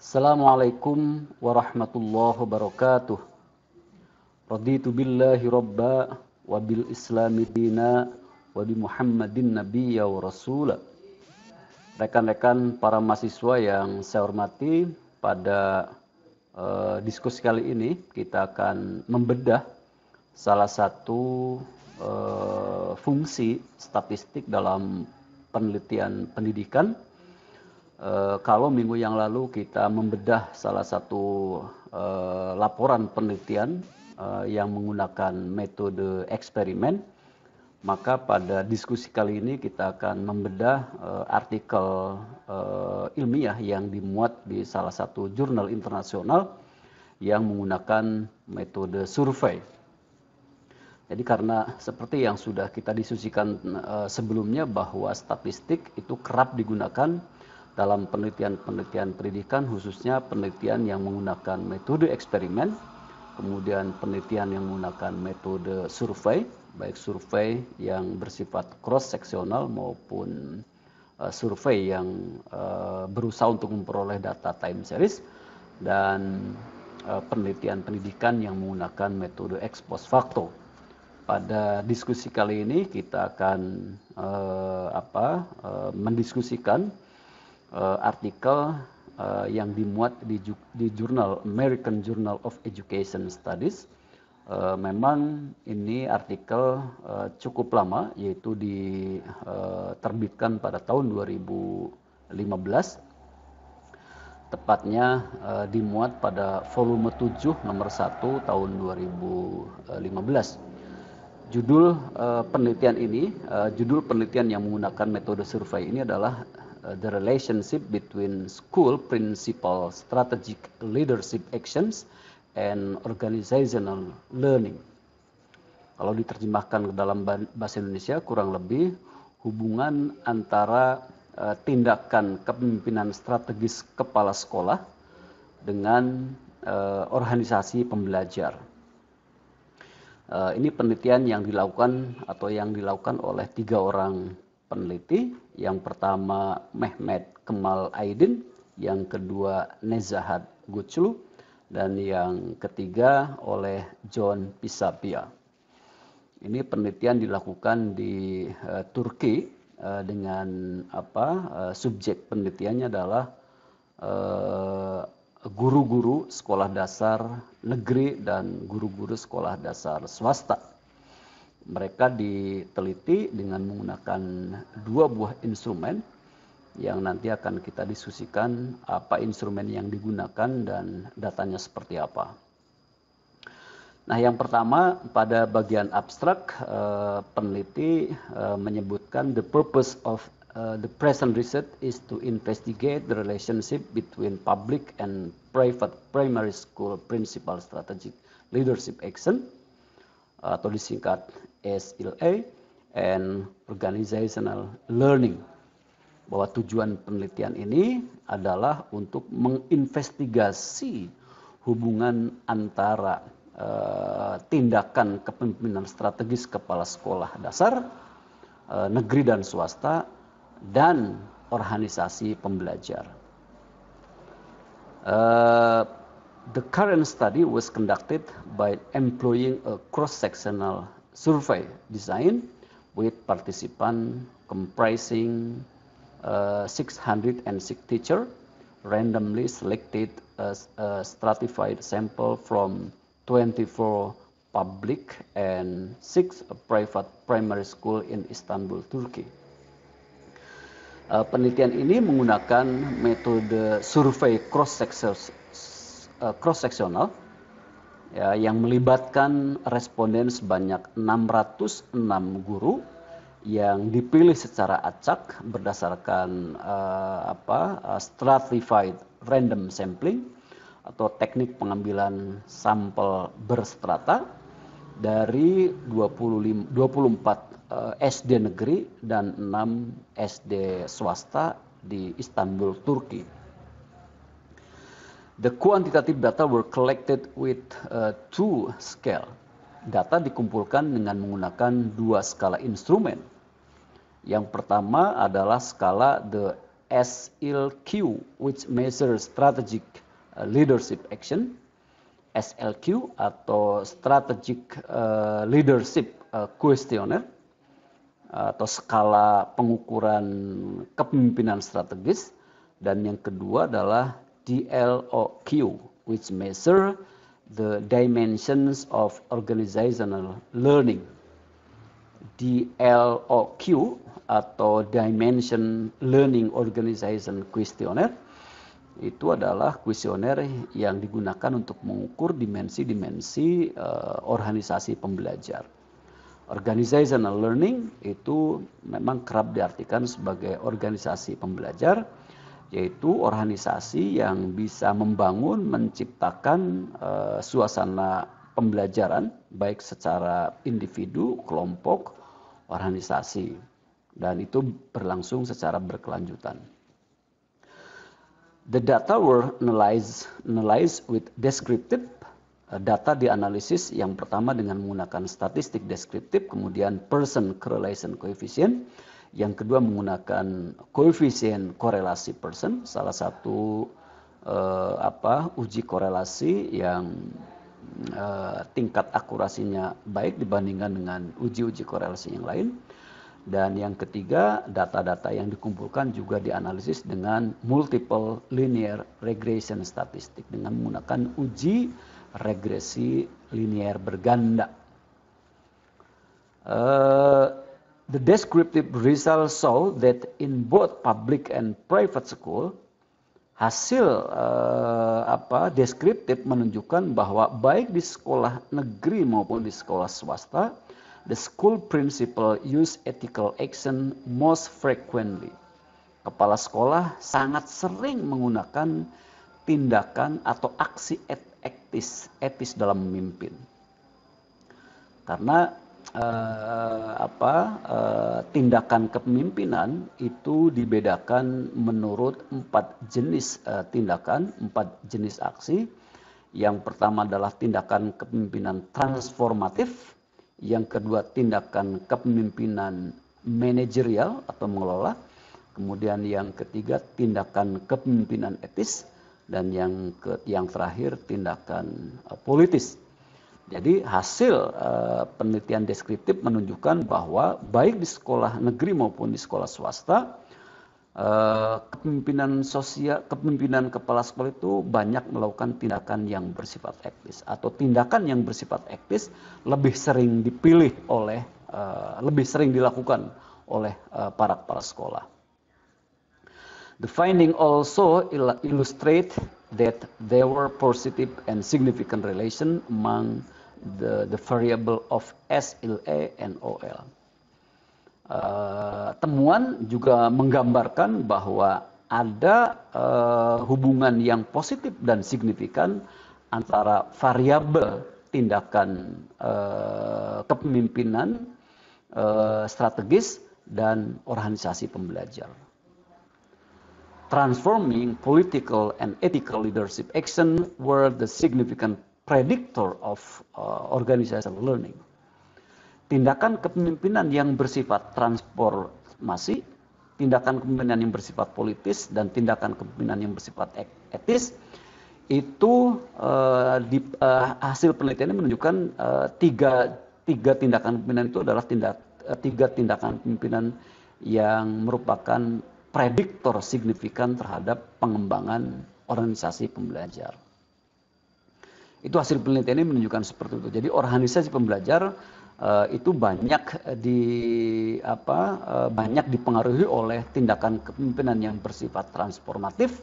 Assalamualaikum warahmatullahi wabarakatuh. Raditu billahi rabba wa bil islami dina wa bi Muhammadin nabiyya wa rasula. Rekan-rekan para mahasiswa yang saya hormati, pada diskusi kali ini kita akan membedah salah satu fungsi statistik dalam penelitian pendidikan. Kalau minggu yang lalu kita membedah salah satu laporan penelitian yang menggunakan metode eksperimen, maka pada diskusi kali ini kita akan membedah artikel ilmiah yang dimuat di salah satu jurnal internasional yang menggunakan metode survei. Jadi karena seperti yang sudah kita diskusikan sebelumnya, bahwa statistik itu kerap digunakan dalam penelitian-penelitian pendidikan, khususnya penelitian yang menggunakan metode eksperimen, kemudian penelitian yang menggunakan metode survei, baik survei yang bersifat cross-seksional maupun survei yang berusaha untuk memperoleh data time series, dan penelitian pendidikan yang menggunakan metode ex post facto. Pada diskusi kali ini kita akan mendiskusikan artikel yang dimuat di jurnal American Journal of Education Studies. Memang ini artikel cukup lama, yaitu diterbitkan pada tahun 2015. Tepatnya dimuat pada volume 7 nomor 1 tahun 2015. Judul penelitian yang menggunakan metode survei ini adalah The Relationship Between School Principal Strategic Leadership Actions and Organizational Learning. Kalau diterjemahkan ke dalam bahasa Indonesia, kurang lebih hubungan antara tindakan kepemimpinan strategis kepala sekolah dengan organisasi pembelajar. Ini penelitian yang dilakukan oleh 3 orang peneliti. Yang pertama Mehmet Kemal Aydin, yang kedua Nezahat Göçlü, dan yang ketiga oleh John Pisapia. Ini penelitian dilakukan di Turki dengan subjek penelitiannya adalah guru-guru sekolah dasar negeri dan guru-guru sekolah dasar swasta. Mereka diteliti dengan menggunakan 2 buah instrumen yang nanti akan kita diskusikan apa instrumen yang digunakan dan datanya seperti apa. Nah, yang pertama pada bagian abstrak, peneliti menyebutkan the purpose of the present research is to investigate the relationship between public and private primary school principal strategic leadership action, atau disingkat SLA, and organizational learning. Bahwa tujuan penelitian ini adalah untuk menginvestigasi hubungan antara tindakan kepemimpinan strategis kepala sekolah dasar negeri dan swasta dan organisasi pembelajar. The current study was conducted by employing a cross-sectional survey design with participants comprising 606 teachers, randomly selected as a stratified sample from 24 public and 6 private primary school in Istanbul, Turki. Penelitian ini menggunakan metode survei cross-seksional yang melibatkan responden sebanyak 606 guru yang dipilih secara acak berdasarkan stratified random sampling atau teknik pengambilan sampel berstrata dari 24 SD negeri dan 6 SD swasta di Istanbul, Turki. The quantitative data were collected with 2 scale. Data dikumpulkan dengan menggunakan 2 skala instrumen. Yang pertama adalah skala the SLQ, which measures strategic leadership action. SLQ atau Strategic Leadership Questionnaire atau skala pengukuran kepemimpinan strategis. Dan yang kedua adalah DLOQ, which measure the dimensions of organizational learning. DLOQ atau Dimension Learning Organization Questionnaire itu adalah kuesioner yang digunakan untuk mengukur dimensi-dimensi organisasi pembelajar. Organizational learning itu memang kerap diartikan sebagai organisasi pembelajar, yaitu organisasi yang bisa membangun, menciptakan suasana pembelajaran baik secara individu, kelompok, organisasi, dan itu berlangsung secara berkelanjutan. The data were analyzed with descriptive. Data dianalisis yang pertama dengan menggunakan statistik deskriptif, kemudian person correlation coefficient, yang kedua menggunakan koefisien korelasi person, salah satu uji korelasi yang tingkat akurasinya baik dibandingkan dengan uji-uji korelasi yang lain. Dan yang ketiga, data-data yang dikumpulkan juga dianalisis dengan multiple linear regression statistik dengan menggunakan uji regresi linear berganda. The descriptive results show that in both public and private school, hasil deskriptif menunjukkan bahwa baik di sekolah negeri maupun di sekolah swasta, the school principal use ethical action most frequently. Kepala sekolah sangat sering menggunakan tindakan atau aksi etis dalam memimpin. Karena tindakan kepemimpinan itu dibedakan menurut 4 jenis tindakan, 4 jenis aksi. Yang pertama adalah tindakan kepemimpinan transformatif. Yang kedua, tindakan kepemimpinan manajerial atau mengelola. Kemudian yang ketiga, tindakan kepemimpinan etis. Dan yang terakhir, tindakan politis. Jadi hasil penelitian deskriptif menunjukkan bahwa baik di sekolah negeri maupun di sekolah swasta, kepemimpinan kepala sekolah itu banyak melakukan tindakan yang bersifat etis, atau tindakan yang bersifat etis lebih sering dilakukan oleh para kepala sekolah. The finding also illustrate that there were positive and significant relation among the variable of SLA and OL. Temuan juga menggambarkan bahwa ada hubungan yang positif dan signifikan antara variabel tindakan kepemimpinan strategis dan organisasi pembelajar. Transforming political and ethical leadership action were the significant predictor of organizational learning. Tindakan kepemimpinan yang bersifat transformasi, tindakan kepemimpinan yang bersifat politis, dan tindakan kepemimpinan yang bersifat etis, itu hasil penelitian ini menunjukkan tiga tindakan kepemimpinan itu adalah tiga tindakan kepemimpinan yang merupakan prediktor signifikan terhadap pengembangan organisasi pembelajar. Itu hasil penelitian ini menunjukkan seperti itu. Jadi organisasi pembelajar itu banyak dipengaruhi oleh tindakan kepemimpinan yang bersifat transformatif,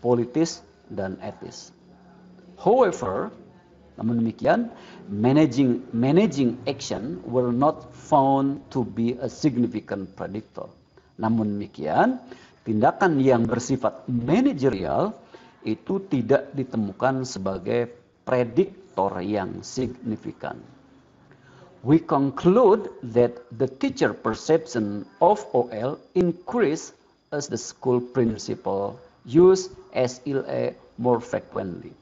politis, dan etis. However, namun demikian, managing action were not found to be a significant predictor. Namun demikian, tindakan yang bersifat manajerial itu tidak ditemukan sebagai prediktor yang signifikan. We conclude that the teacher perception of OL increased as the school principal use SLA more frequently.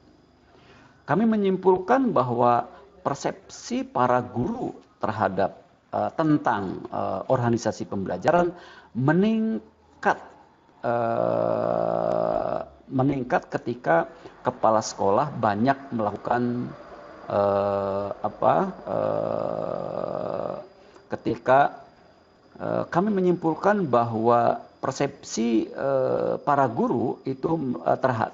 Kami menyimpulkan bahwa persepsi para guru terhadap tentang organisasi pembelajaran meningkat meningkat ketika kepala sekolah banyak melakukan ketika kami menyimpulkan bahwa persepsi para guru itu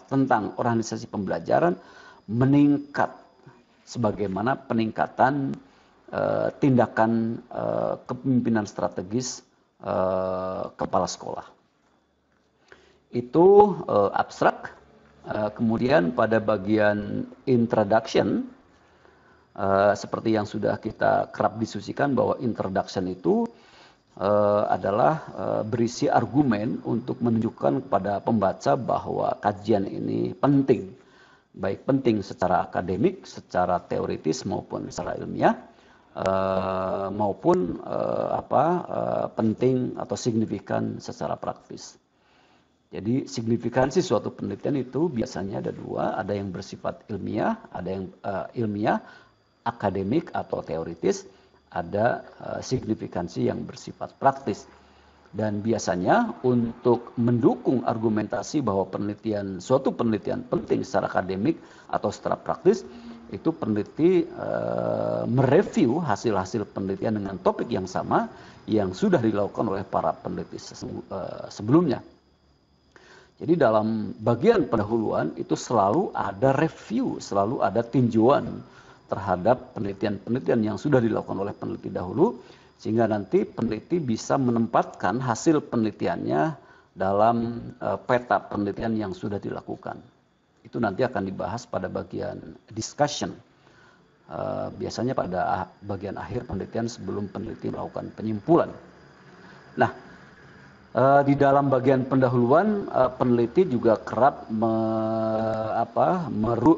tentang organisasi pembelajaran meningkat sebagaimana peningkatan tindakan kepemimpinan strategis kepala sekolah. Itu abstrak. Kemudian pada bagian introduction, seperti yang sudah kita kerap diskusikan bahwa introduction itu adalah berisi argumen untuk menunjukkan kepada pembaca bahwa kajian ini penting, baik penting secara akademik, secara teoritis maupun secara ilmiah, maupun penting atau signifikan secara praktis. Jadi signifikansi suatu penelitian itu biasanya ada dua, ada yang bersifat ilmiah, ada yang ilmiah, akademik atau teoritis, ada signifikansi yang bersifat praktis. Dan biasanya untuk mendukung argumentasi bahwa suatu penelitian penting secara akademik atau secara praktis, itu peneliti mereview hasil-hasil penelitian dengan topik yang sama yang sudah dilakukan oleh para peneliti sebelumnya. Jadi dalam bagian pendahuluan itu selalu ada review, selalu ada tinjauan terhadap penelitian-penelitian yang sudah dilakukan oleh peneliti dahulu, sehingga nanti peneliti bisa menempatkan hasil penelitiannya dalam peta penelitian yang sudah dilakukan. Itu nanti akan dibahas pada bagian discussion, biasanya pada bagian akhir penelitian sebelum peneliti melakukan penyimpulan. Nah, di dalam bagian pendahuluan, peneliti juga kerap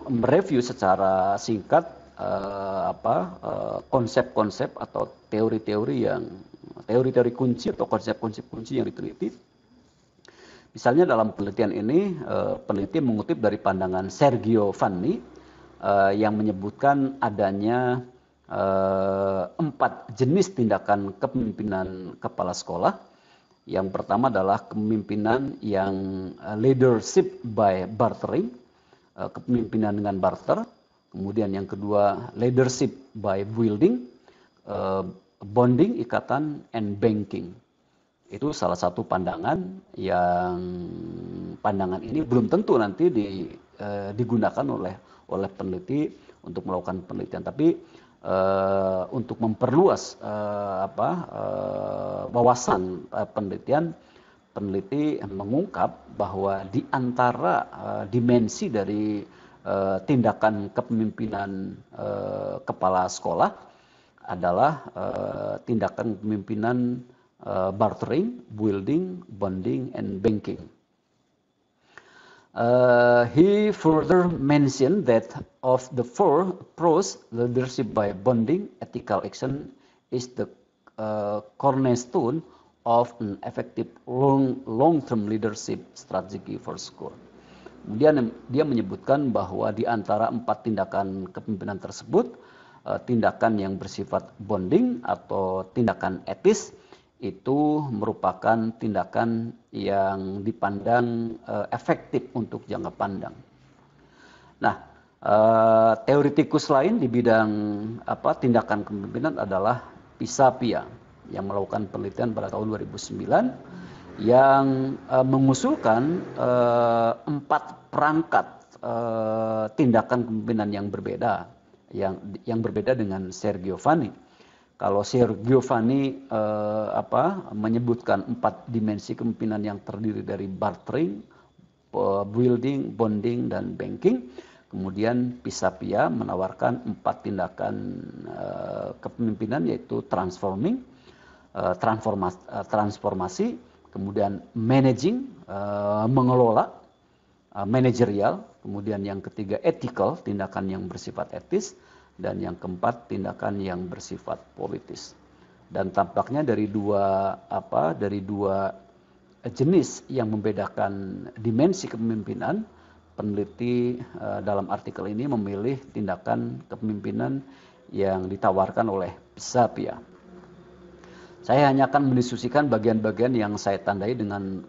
mereview secara singkat konsep-konsep atau teori-teori kunci atau konsep-konsep kunci yang diteliti. Misalnya dalam penelitian ini, peneliti mengutip dari pandangan Sergio Vanni yang menyebutkan adanya 4 jenis tindakan kepemimpinan kepala sekolah. Yang pertama adalah kepemimpinan yang leadership by bartering, kepemimpinan dengan barter. Kemudian yang kedua leadership by building, bonding, ikatan, and banking. Itu salah satu pandangan yang pandangan ini belum tentu nanti digunakan oleh peneliti untuk melakukan penelitian, tapi untuk memperluas wawasan penelitian, peneliti mengungkap bahwa di antara dimensi dari tindakan kepemimpinan kepala sekolah adalah tindakan kepemimpinan bartering, building, bonding, and banking. He further mentioned that of the 4 pros, leadership by bonding, ethical action is the cornerstone of an effective long-term leadership strategy for school. Kemudian dia menyebutkan bahwa di antara 4 tindakan kepemimpinan tersebut, tindakan yang bersifat bonding atau tindakan etis itu merupakan tindakan yang dipandang efektif untuk jangka pandang. Nah, teoritikus lain di bidang tindakan kepemimpinan adalah Pisapia yang melakukan penelitian pada tahun 2009 yang mengusulkan 4 perangkat tindakan kepemimpinan yang berbeda, yang berbeda dengan Sergio Vanni. Kalau Sergio Vanni menyebutkan 4 dimensi kepemimpinan yang terdiri dari bartering, building, bonding, dan banking. Kemudian Pisapia menawarkan 4 tindakan kepemimpinan, yaitu transformasi, kemudian managing, mengelola, manajerial, kemudian yang ketiga ethical, tindakan yang bersifat etis, dan yang keempat tindakan yang bersifat politis. Dan tampaknya dari dua jenis yang membedakan dimensi kepemimpinan, peneliti dalam artikel ini memilih tindakan kepemimpinan yang ditawarkan oleh Pisapia. Saya hanya akan mendiskusikan bagian-bagian yang saya tandai dengan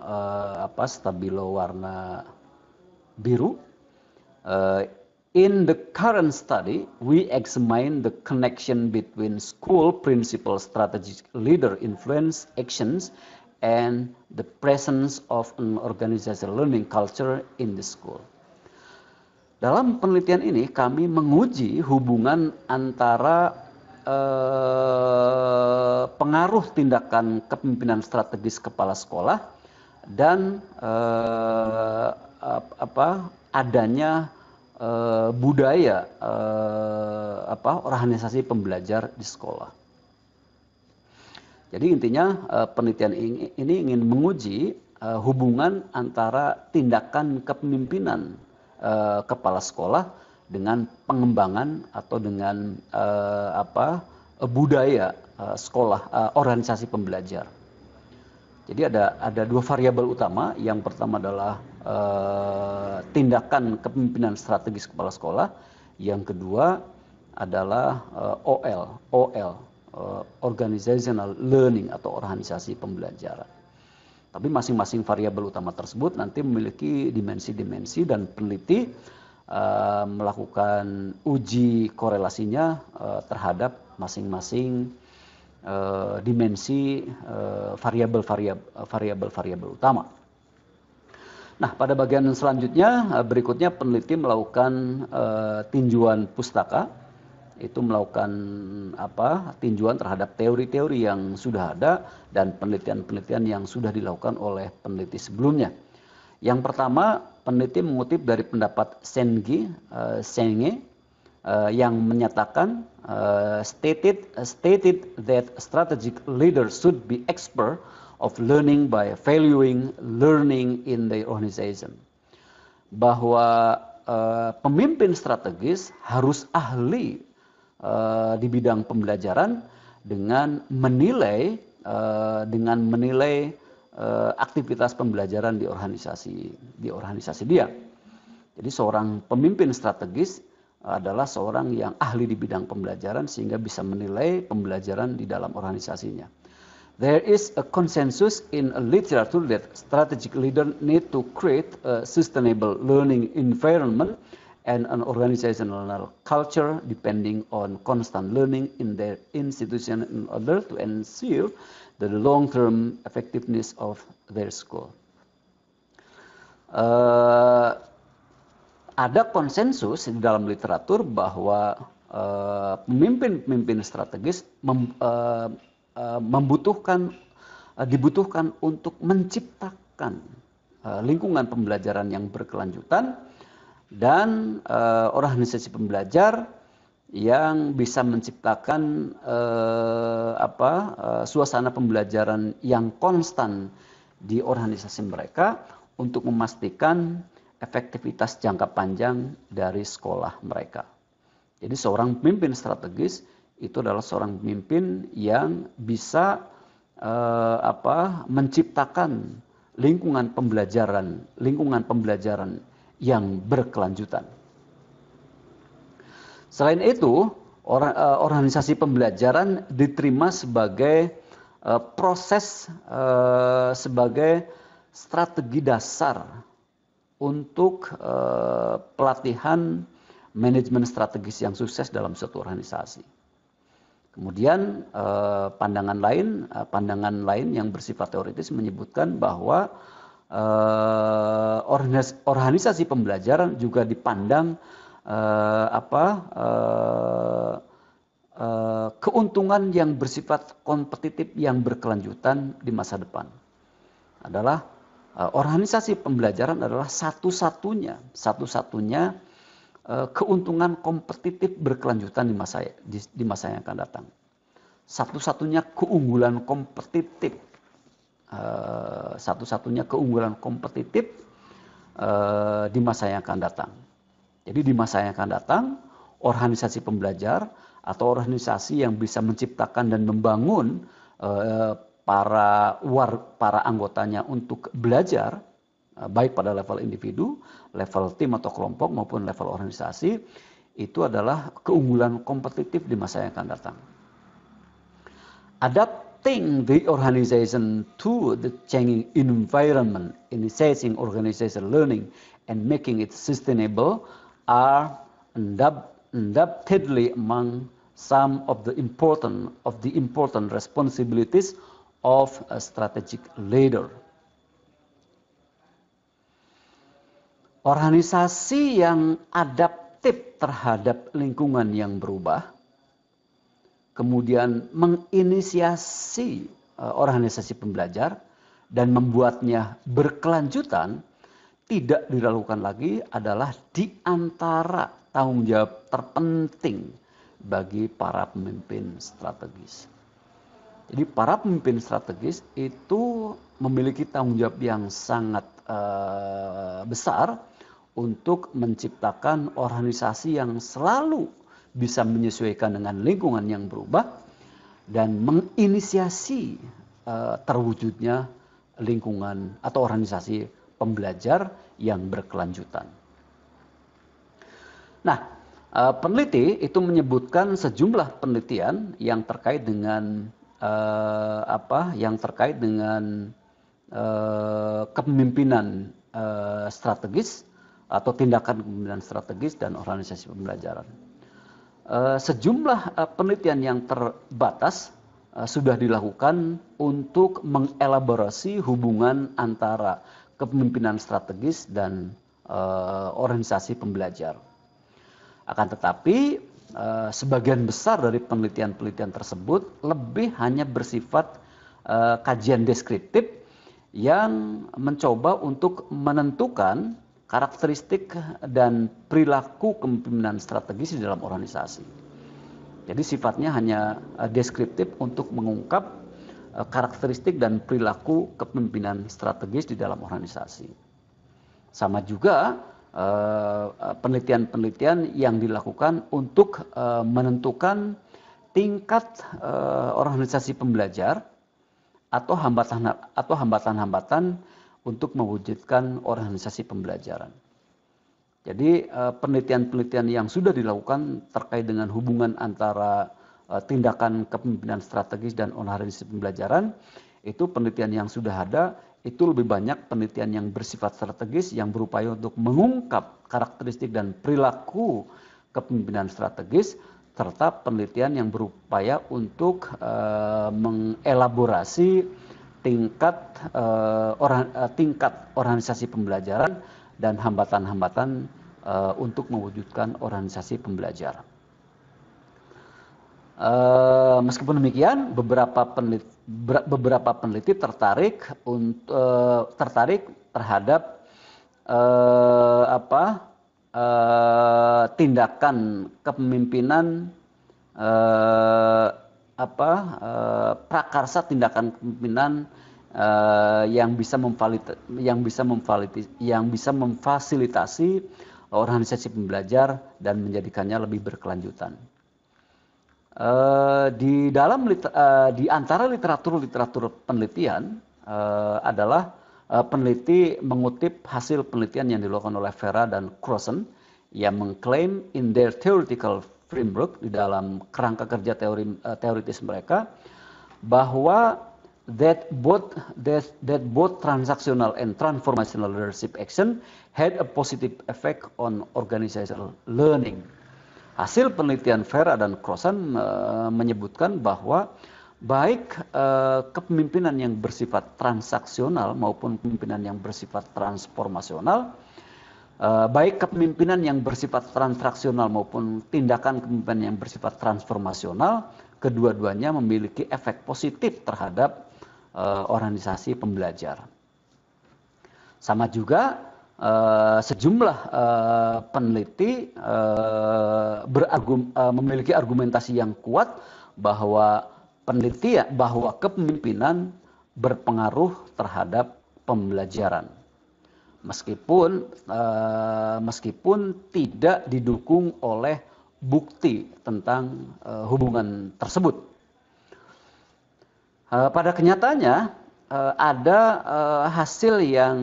stabilo warna biru. In the current study, we examine the connection between school principal, strategic leader, influence, actions, and the presence of an organizational learning culture in the school. Dalam penelitian ini kami menguji hubungan antara pengaruh tindakan kepemimpinan strategis kepala sekolah dan adanya budaya organisasi pembelajar di sekolah. Jadi intinya penelitian ini ingin menguji hubungan antara tindakan kepemimpinan kepala sekolah dengan pengembangan atau dengan budaya sekolah, organisasi pembelajar. Jadi ada dua variabel utama. Yang pertama adalah tindakan kepemimpinan strategis kepala sekolah. Yang kedua adalah OL, organizational learning atau organisasi pembelajaran. Tapi masing-masing variabel utama tersebut nanti memiliki dimensi-dimensi dan peneliti melakukan uji korelasinya terhadap masing-masing dimensi variabel utama. Nah, pada bagian selanjutnya berikutnya peneliti melakukan tinjauan pustaka, itu melakukan tinjauan terhadap teori-teori yang sudah ada dan penelitian-penelitian yang sudah dilakukan oleh peneliti sebelumnya. Yang pertama, peneliti mengutip dari pendapat Senge yang menyatakan stated that strategic leaders should be expert of learning by valuing learning in the organization. Bahwa pemimpin strategis harus ahli di bidang pembelajaran dengan menilai aktivitas pembelajaran di organisasi dia. Jadi seorang pemimpin strategis adalah seorang yang ahli di bidang pembelajaran sehingga bisa menilai pembelajaran di dalam organisasinya. There is a consensus in a literature that strategic leaders need to create a sustainable learning environment and an organizational culture depending on constant learning in their institution in order to ensure the long-term effectiveness of their school. Ada konsensus di dalam literatur bahwa pemimpin-pemimpin strategis dibutuhkan untuk menciptakan lingkungan pembelajaran yang berkelanjutan dan organisasi pembelajar yang bisa menciptakan suasana pembelajaran yang konstan di organisasi mereka untuk memastikan efektivitas jangka panjang dari sekolah mereka. Jadi seorang pemimpin strategis itu adalah seorang pemimpin yang bisa menciptakan lingkungan pembelajaran yang berkelanjutan. Selain itu, organisasi pembelajaran diterima sebagai proses sebagai strategi dasar untuk pelatihan manajemen strategis yang sukses dalam suatu organisasi. Kemudian pandangan lain yang bersifat teoritis menyebutkan bahwa organisasi pembelajaran juga dipandang keuntungan yang bersifat kompetitif yang berkelanjutan di masa depan. Adalah organisasi pembelajaran adalah satu-satunya keuntungan kompetitif berkelanjutan di masa yang akan datang. Satu-satunya keunggulan kompetitif di masa yang akan datang. Jadi di masa yang akan datang, organisasi pembelajar atau organisasi yang bisa menciptakan dan membangun para anggotanya untuk belajar, baik pada level individu, level tim atau kelompok maupun level organisasi, itu adalah keunggulan kompetitif di masa yang akan datang. adapting the organization to the changing environment, initiating organization learning, and making it sustainable are undoubtedly among some of the important responsibilities of a strategic leader. Organisasi yang adaptif terhadap lingkungan yang berubah, kemudian menginisiasi organisasi pembelajar dan membuatnya berkelanjutan, tidak diragukan lagi adalah di antara tanggung jawab terpenting bagi para pemimpin strategis. Jadi para pemimpin strategis itu memiliki tanggung jawab yang sangat besar untuk menciptakan organisasi yang selalu bisa menyesuaikan dengan lingkungan yang berubah dan menginisiasi terwujudnya lingkungan atau organisasi pembelajar yang berkelanjutan. Nah, peneliti itu menyebutkan sejumlah penelitian yang terkait dengan kepemimpinan strategis atau tindakan kepemimpinan strategis dan organisasi pembelajaran. Sejumlah penelitian yang terbatas sudah dilakukan untuk mengelaborasi hubungan antara kepemimpinan strategis dan organisasi pembelajar. Akan tetapi sebagian besar dari penelitian-penelitian tersebut lebih hanya bersifat kajian deskriptif yang mencoba untuk menentukan karakteristik dan perilaku kepemimpinan strategis di dalam organisasi. Jadi sifatnya hanya deskriptif untuk mengungkap karakteristik dan perilaku kepemimpinan strategis di dalam organisasi. Sama juga penelitian-penelitian yang dilakukan untuk menentukan tingkat organisasi pembelajar atau hambatan-hambatan untuk mewujudkan organisasi pembelajaran. Jadi penelitian-penelitian yang sudah dilakukan terkait dengan hubungan antara tindakan kepemimpinan strategis dan organisasi pembelajaran, itu penelitian yang sudah ada, itu lebih banyak penelitian yang bersifat strategis yang berupaya untuk mengungkap karakteristik dan perilaku kepemimpinan strategis, serta penelitian yang berupaya untuk mengelaborasi tingkat organisasi pembelajaran dan hambatan-hambatan untuk mewujudkan organisasi pembelajaran. Meskipun demikian, beberapa peneliti tertarik terhadap tindakan kepemimpinan prakarsa tindakan kepemimpinan yang bisa memfasilitasi organisasi pembelajar dan menjadikannya lebih berkelanjutan. Di antara literatur penelitian adalah peneliti mengutip hasil penelitian yang dilakukan oleh Vera dan Crossan yang mengklaim in their theoretical framework, di dalam kerangka kerja teoritis mereka, bahwa that both transactional and transformational leadership action had a positive effect on organizational learning. Hasil penelitian Vera dan Crossan menyebutkan bahwa baik kepemimpinan yang bersifat transaksional maupun kepemimpinan yang bersifat transformasional, baik kepemimpinan yang bersifat transaksional maupun tindakan kepemimpinan yang bersifat transformasional, kedua-duanya memiliki efek positif terhadap organisasi pembelajar. Sama juga sejumlah peneliti memiliki argumentasi yang kuat bahwa kepemimpinan berpengaruh terhadap pembelajaran, meskipun tidak didukung oleh bukti tentang hubungan tersebut. Pada kenyataannya ada hasil yang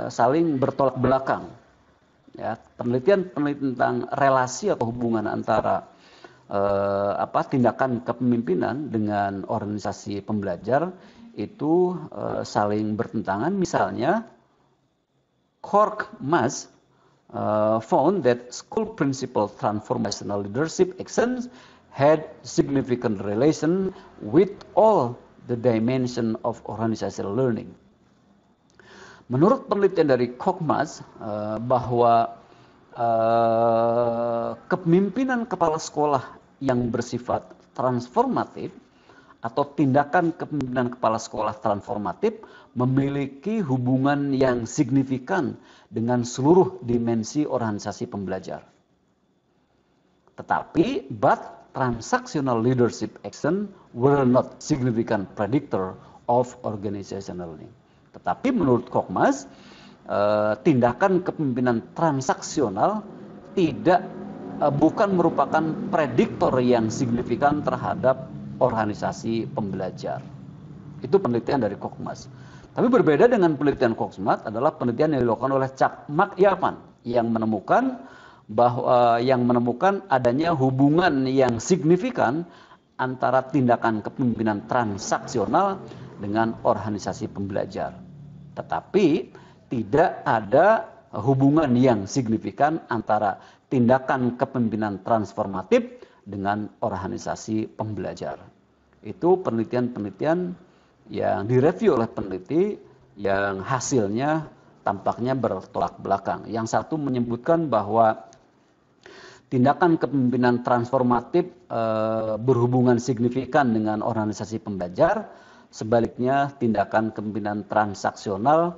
saling bertolak belakang. Ya, penelitian tentang relasi atau hubungan antara tindakan kepemimpinan dengan organisasi pembelajar itu saling bertentangan. Misalnya, Korkmaz found that school principal transformational leadership actions had significant relation with all the dimension of organizational learning. Menurut penelitian dari Korkmaz bahwa kepemimpinan kepala sekolah yang bersifat transformatif atau tindakan kepemimpinan kepala sekolah transformatif memiliki hubungan yang signifikan dengan seluruh dimensi organisasi pembelajar. Tetapi, but transactional leadership action were not significant predictor of organizational learning. Tetapi menurut Korkmaz, tindakan kepemimpinan transaksional bukan merupakan prediktor yang signifikan terhadap organisasi pembelajar. Itu penelitian dari Korkmaz. Tapi berbeda dengan penelitian Korkmaz adalah penelitian yang dilakukan oleh Chuck McYarman yang menemukan adanya hubungan yang signifikan antara tindakan kepemimpinan transaksional dengan organisasi pembelajar. Tetapi tidak ada hubungan yang signifikan antara tindakan kepemimpinan transformatif dengan organisasi pembelajar. Itu penelitian-penelitian yang direview oleh peneliti yang hasilnya tampaknya bertolak belakang. Yang satu menyebutkan bahwa tindakan kepemimpinan transformatif berhubungan signifikan dengan organisasi pembelajar, sebaliknya tindakan kepemimpinan transaksional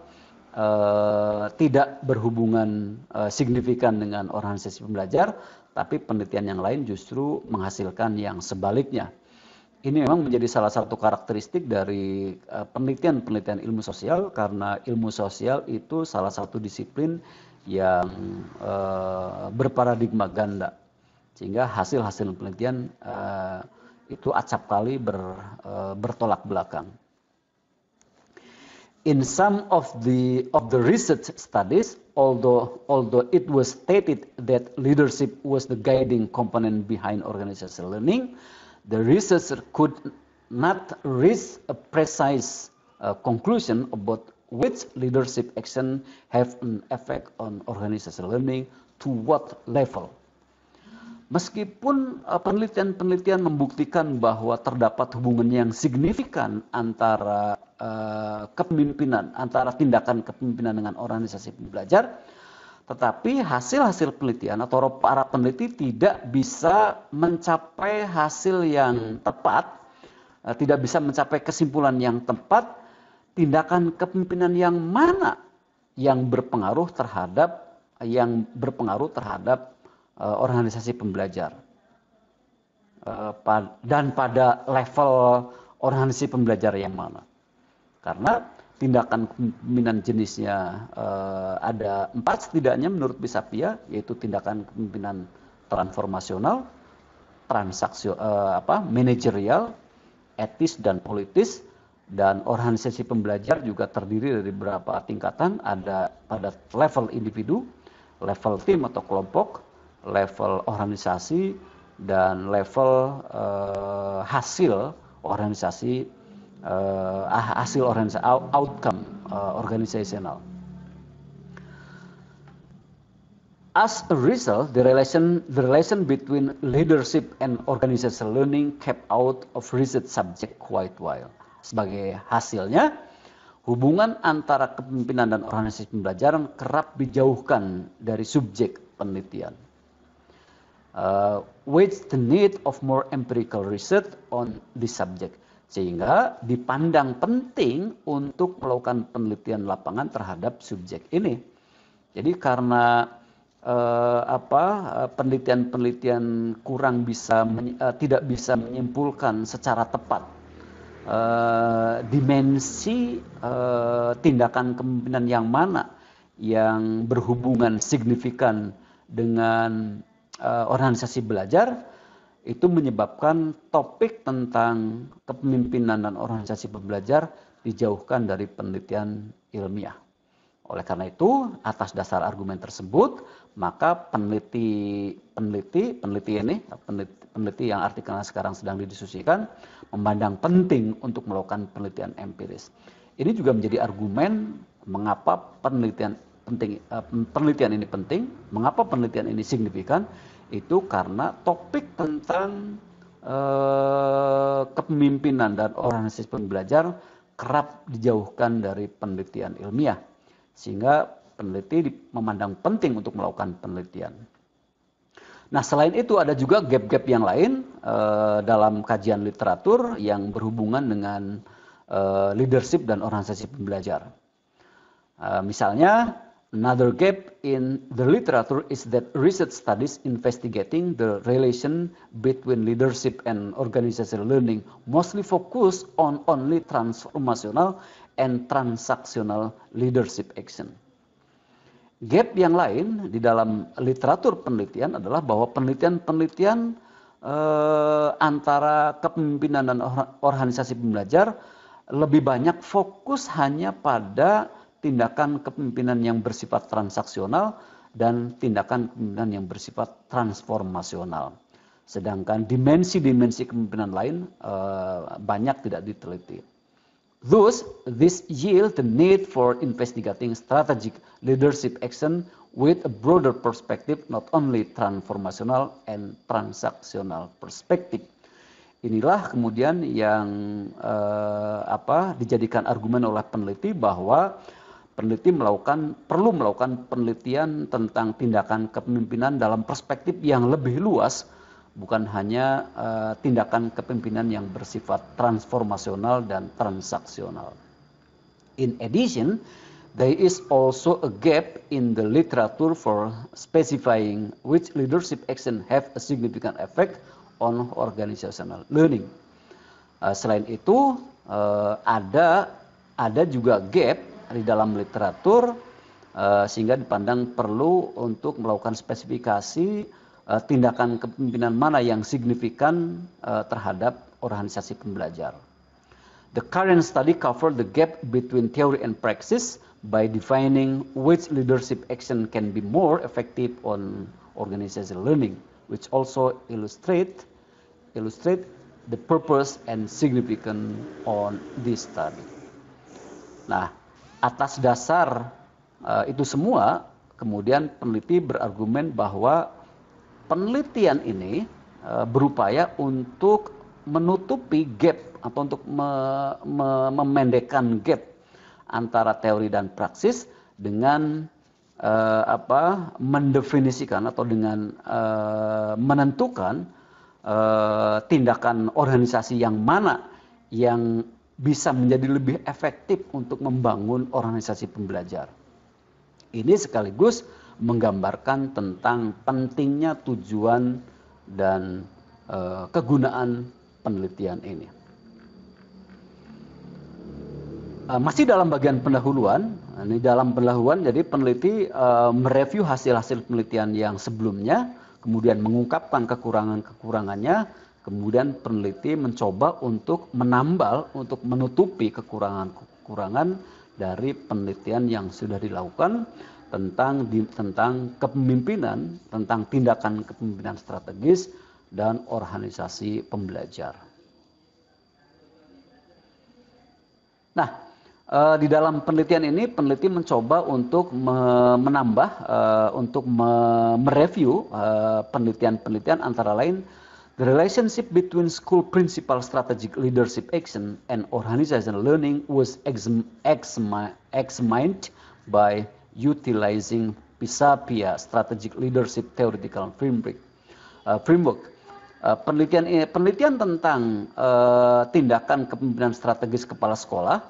tidak berhubungan signifikan dengan organisasi pembelajar, tapi penelitian yang lain justru menghasilkan yang sebaliknya. Ini memang menjadi salah satu karakteristik dari penelitian-penelitian ilmu sosial, karena ilmu sosial itu salah satu disiplin yang berparadigma ganda, sehingga hasil-hasil penelitian itu acap kali bertolak belakang. In some of the research studies, although it was stated that leadership was the guiding component behind organizational learning, the researcher could not reach a precise conclusion about which leadership action have an effect on organizational learning to what level. Meskipun penelitian-penelitian membuktikan bahwa terdapat hubungan yang signifikan antara kepemimpinan, antara tindakan kepemimpinan dengan organisasi pembelajar, tetapi hasil-hasil penelitian atau para peneliti tidak bisa mencapai hasil yang tepat, tidak bisa mencapai kesimpulan yang tepat, tindakan kepemimpinan yang mana yang berpengaruh terhadap organisasi pembelajar dan pada level organisasi pembelajar yang mana. Karena tindakan kepemimpinan jenisnya ada 4 setidaknya menurut Pisapia, yaitu tindakan kepemimpinan transformasional, manajerial, etis dan politis, dan organisasi pembelajar juga terdiri dari beberapa tingkatan, ada pada level individu, level tim atau kelompok, level organisasi, dan level hasil organisasi, outcome organizational. As a result, the relation between leadership and organizational learning kept out of research subject quite while. Sebagai hasilnya, hubungan antara kepemimpinan dan organisasi pembelajaran kerap dijauhkan dari subjek penelitian. With the need of more empirical research on this subject. Sehingga dipandang penting untuk melakukan penelitian lapangan terhadap subjek ini. Jadi karena penelitian-penelitian tidak bisa menyimpulkan secara tepat dimensi tindakan kepemimpinan yang mana yang berhubungan signifikan dengan organisasi belajar, itu menyebabkan topik tentang kepemimpinan dan organisasi pembelajar dijauhkan dari penelitian ilmiah. Oleh karena itu, atas dasar argumen tersebut, maka peneliti yang artikelnya sekarang sedang didiskusikan memandang penting untuk melakukan penelitian empiris. Ini juga menjadi argumen mengapa penelitian ini penting, mengapa penelitian ini signifikan, itu karena topik tentang kepemimpinan dan organisasi pembelajar kerap dijauhkan dari penelitian ilmiah, sehingga peneliti memandang penting untuk melakukan penelitian. Nah, selain itu ada juga gap-gap yang lain dalam kajian literatur yang berhubungan dengan leadership dan organisasi pembelajar. Misalnya, another gap in the literature is that research studies investigating the relation between leadership and organizational learning mostly focus on only transformational and transactional leadership action. Gap yang lain di dalam literatur penelitian adalah bahwa penelitian antara kepemimpinan dan organisasi pembelajar lebih banyak fokus hanya pada tindakan kepemimpinan yang bersifat transaksional dan tindakan kepemimpinan yang bersifat transformasional. Sedangkan dimensi-dimensi kepemimpinan lain banyak tidak diteliti. Thus, this yield the need for investigating strategic leadership action with a broader perspective, not only transformational and transactional perspective. Inilah kemudian yang dijadikan argumen oleh peneliti bahwa peneliti perlu melakukan penelitian tentang tindakan kepemimpinan dalam perspektif yang lebih luas, bukan hanya tindakan kepemimpinan yang bersifat transformasional dan transaksional. In addition, there is also a gap in the literature for specifying which leadership action have a significant effect on organizational learning. Selain itu, ada juga gap di dalam literatur sehingga dipandang perlu untuk melakukan spesifikasi tindakan kepemimpinan mana yang signifikan terhadap organisasi pembelajar. The current study covered the gap between theory and practice by defining which leadership action can be more effective on organizational learning, which also illustrate the purpose and significance on this study. Nah, atas dasar itu semua, kemudian peneliti berargumen bahwa penelitian ini berupaya untuk menutupi gap atau untuk memendekkan gap antara teori dan praksis dengan mendefinisikan atau dengan menentukan tindakan organisasi yang mana yang bisa menjadi lebih efektif untuk membangun organisasi pembelajar. Ini sekaligus menggambarkan tentang pentingnya tujuan dan kegunaan penelitian ini. Masih dalam bagian pendahuluan, jadi peneliti mereview hasil-hasil penelitian yang sebelumnya, kemudian mengungkapkan kekurangan-kekurangannya, kemudian peneliti mencoba untuk menutupi kekurangan-kekurangan dari penelitian yang sudah dilakukan tentang kepemimpinan, tentang tindakan kepemimpinan strategis dan organisasi pembelajar. Nah, di dalam penelitian ini peneliti mencoba untuk mereview penelitian-penelitian antara lain the relationship between school principal strategic leadership action and organizational learning was examined by utilizing PISA-PIA strategic leadership theoretical framework. Penelitian tentang tindakan kepemimpinan strategis kepala sekolah,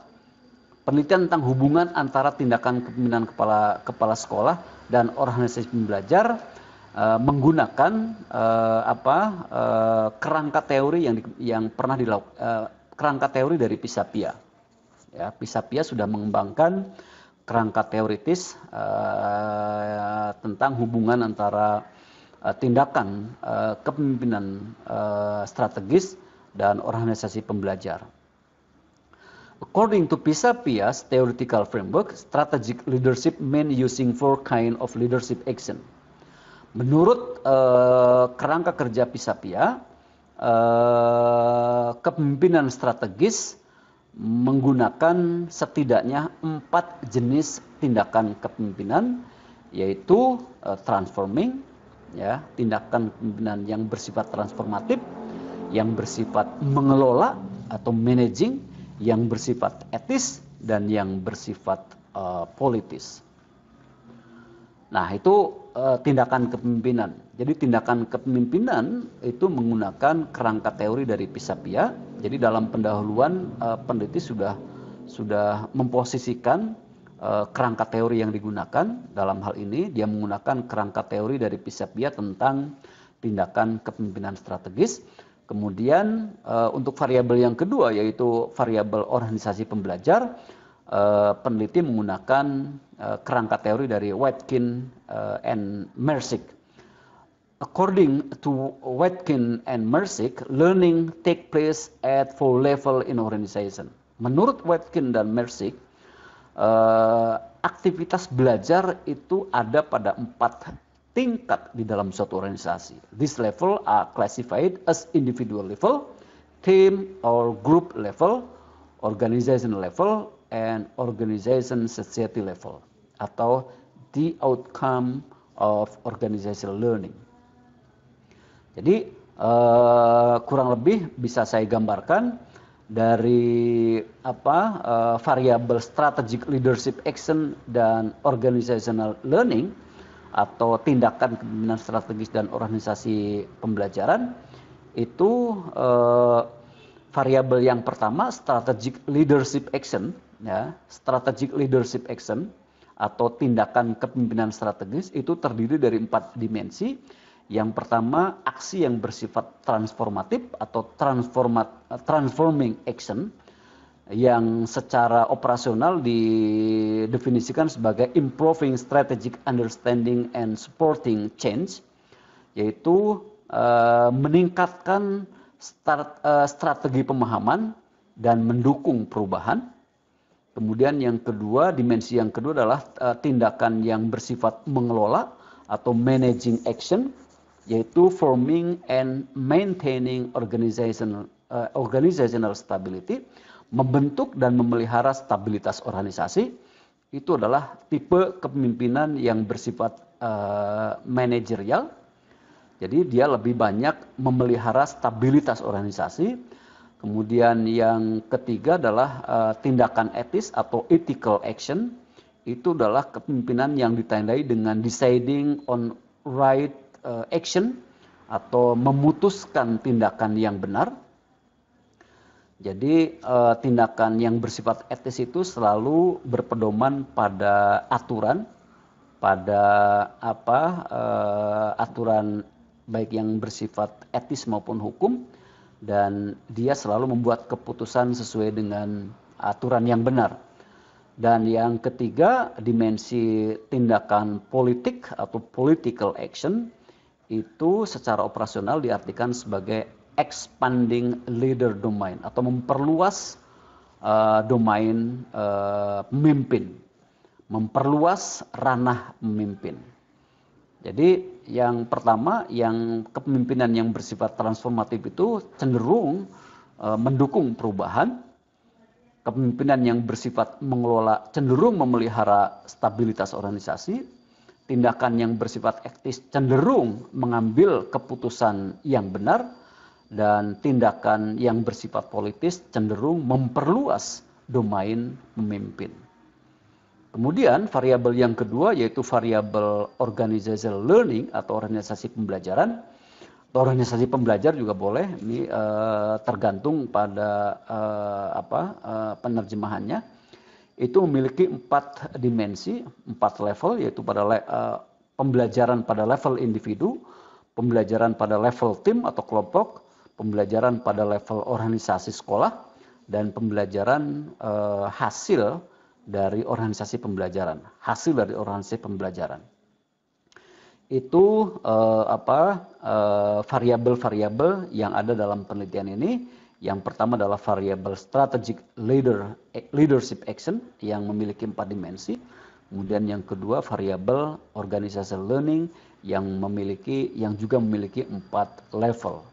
penelitian tentang hubungan antara tindakan kepemimpinan kepala sekolah dan organisasi pembelajar menggunakan kerangka teori yang pernah dilakukan, kerangka teori dari PISA-PIA. Ya, PISA-PIA sudah mengembangkan kerangka teoritis tentang hubungan antara tindakan kepemimpinan strategis dan organisasi pembelajar. According to Pisapia's theoretical framework, strategic leadership mean using four kind of leadership action. Menurut kerangka kerja Pisapia, kepemimpinan strategis menggunakan setidaknya 4 jenis tindakan kepemimpinan, yaitu transforming, ya, tindakan kepemimpinan yang bersifat transformatif, yang bersifat mengelola atau managing, yang bersifat etis, dan yang bersifat politis. Nah, itu tindakan kepemimpinan. Jadi tindakan kepemimpinan itu menggunakan kerangka teori dari Pisapia. Jadi dalam pendahuluan peneliti sudah memposisikan kerangka teori yang digunakan. Dalam hal ini dia menggunakan kerangka teori dari Pisapia tentang tindakan kepemimpinan strategis. Kemudian untuk variabel yang kedua, yaitu variabel organisasi pembelajar, peneliti menggunakan kerangka teori dari Witkin and Mersick. According to Witkin and Mersick, learning take place at 4 level in organization. Menurut Witkin dan Mersick, aktivitas belajar itu ada pada 4 tingkat di dalam suatu organisasi. This level are classified as individual level, team or group level, organization level, and organization society level, atau the outcome of organizational learning. Jadi kurang lebih bisa saya gambarkan dari variabel strategic leadership action dan organizational learning, atau tindakan kepemimpinan strategis dan organisasi pembelajaran, itu variabel yang pertama strategic leadership action, ya, strategic leadership action atau tindakan kepemimpinan strategis itu terdiri dari 4 dimensi. Yang pertama, aksi yang bersifat transformatif atau transforming action, yang secara operasional didefinisikan sebagai improving strategic understanding and supporting change, yaitu meningkatkan strategi pemahaman dan mendukung perubahan. Kemudian yang kedua, dimensi yang kedua adalah tindakan yang bersifat mengelola atau managing action, yaitu forming and maintaining organizational stability, membentuk dan memelihara stabilitas organisasi. Itu adalah tipe kepemimpinan yang bersifat manajerial. Jadi dia lebih banyak memelihara stabilitas organisasi. Kemudian yang ketiga adalah tindakan etis atau ethical action. Itu adalah kepemimpinan yang ditandai dengan deciding on right action atau memutuskan tindakan yang benar. Jadi tindakan yang bersifat etis itu selalu berpedoman pada aturan, aturan baik yang bersifat etis maupun hukum, dan dia selalu membuat keputusan sesuai dengan aturan yang benar. Dan yang ketiga, dimensi tindakan politik atau political action itu secara operasional diartikan sebagai expanding leader domain atau memperluas domain pemimpin, memperluas ranah pemimpin. Jadi yang pertama, yang kepemimpinan yang bersifat transformatif itu cenderung mendukung perubahan. Kepemimpinan yang bersifat mengelola cenderung memelihara stabilitas organisasi. Tindakan yang bersifat etis cenderung mengambil keputusan yang benar. Dan tindakan yang bersifat politis cenderung memperluas domain pemimpin. Kemudian variabel yang kedua yaitu variabel organizational learning atau organisasi pembelajaran. Organisasi pembelajar juga boleh, ini tergantung pada penerjemahannya. Itu memiliki 4 dimensi, 4 level, yaitu pada pembelajaran pada level individu, pembelajaran pada level tim atau kelompok, pembelajaran pada level organisasi sekolah, dan pembelajaran hasil dari organisasi pembelajaran. Hasil dari organisasi pembelajaran. Itu variabel-variabel yang ada dalam penelitian ini Yang pertama adalah variabel strategic leadership action yang memiliki 4 dimensi. Kemudian yang kedua variabel organizational learning yang juga memiliki 4 level,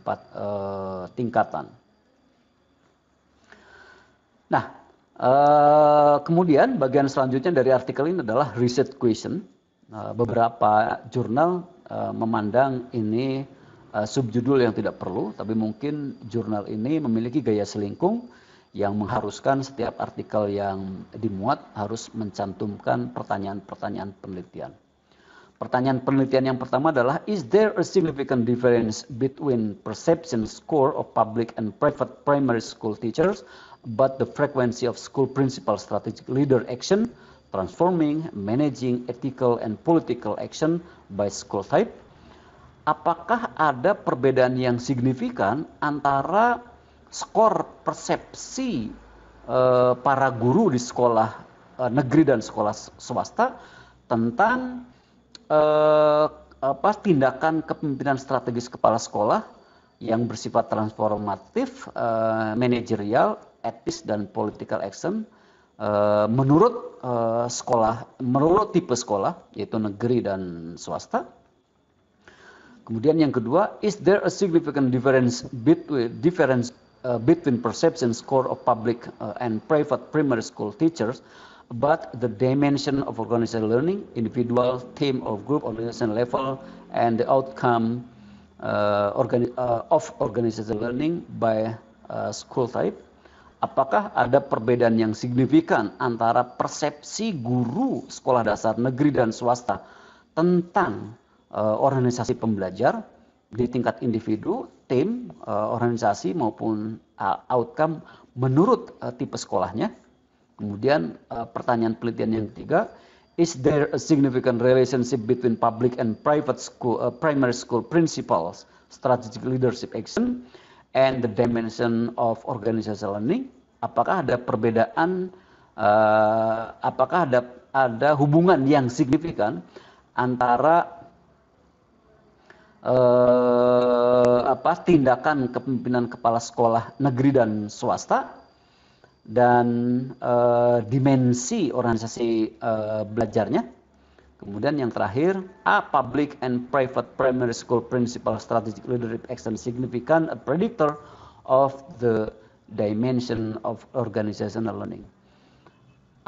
4 tingkatan. Nah, kemudian bagian selanjutnya dari artikel ini adalah research question. Beberapa jurnal memandang ini subjudul yang tidak perlu, tapi mungkin jurnal ini memiliki gaya selingkung yang mengharuskan setiap artikel yang dimuat harus mencantumkan pertanyaan-pertanyaan penelitian. Pertanyaan penelitian yang pertama adalah, is there a significant difference between perception score of public and private primary school teachers about the frequency of school principal strategic leader action, transforming, managing, ethical, and political action by school type? Apakah ada perbedaan yang signifikan antara skor persepsi para guru di sekolah negeri dan sekolah swasta tentang tindakan kepemimpinan strategis kepala sekolah yang bersifat transformatif, manajerial, etis, dan political action menurut tipe sekolah, yaitu negeri dan swasta. Kemudian yang kedua, is there a significant difference between perception score of public and private primary school teachers about the dimension of organizational learning, individual, team, or group, organizational level, and the outcome of organizational learning by school type? Apakah ada perbedaan yang signifikan antara persepsi guru sekolah dasar negeri dan swasta tentang organisasi pembelajar di tingkat individu, tim, organisasi maupun outcome menurut tipe sekolahnya? Kemudian pertanyaan penelitian yang ketiga, is there a significant relationship between public and private school primary school principals, strategic leadership action, and the dimension of organizational learning? Apakah ada perbedaan, apakah ada hubungan yang signifikan antara tindakan kepemimpinan kepala sekolah negeri dan swasta dan dimensi organisasi belajarnya? Kemudian yang terakhir, public and private primary school principal strategic leadership action significant a predictor of the dimension of organizational learning?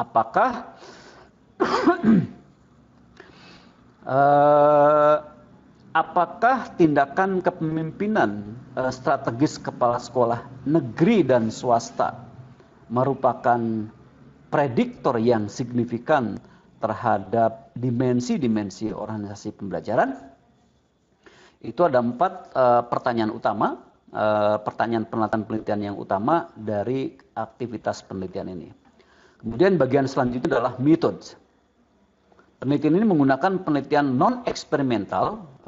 Apakah apakah tindakan kepemimpinan strategis kepala sekolah negeri dan swasta merupakan prediktor yang signifikan terhadap dimensi-dimensi organisasi pembelajaran? Itu ada 4 pertanyaan utama, pertanyaan penelitian yang utama dari aktivitas penelitian ini. Kemudian bagian selanjutnya adalah methods. Penelitian ini menggunakan penelitian non-eksperimental,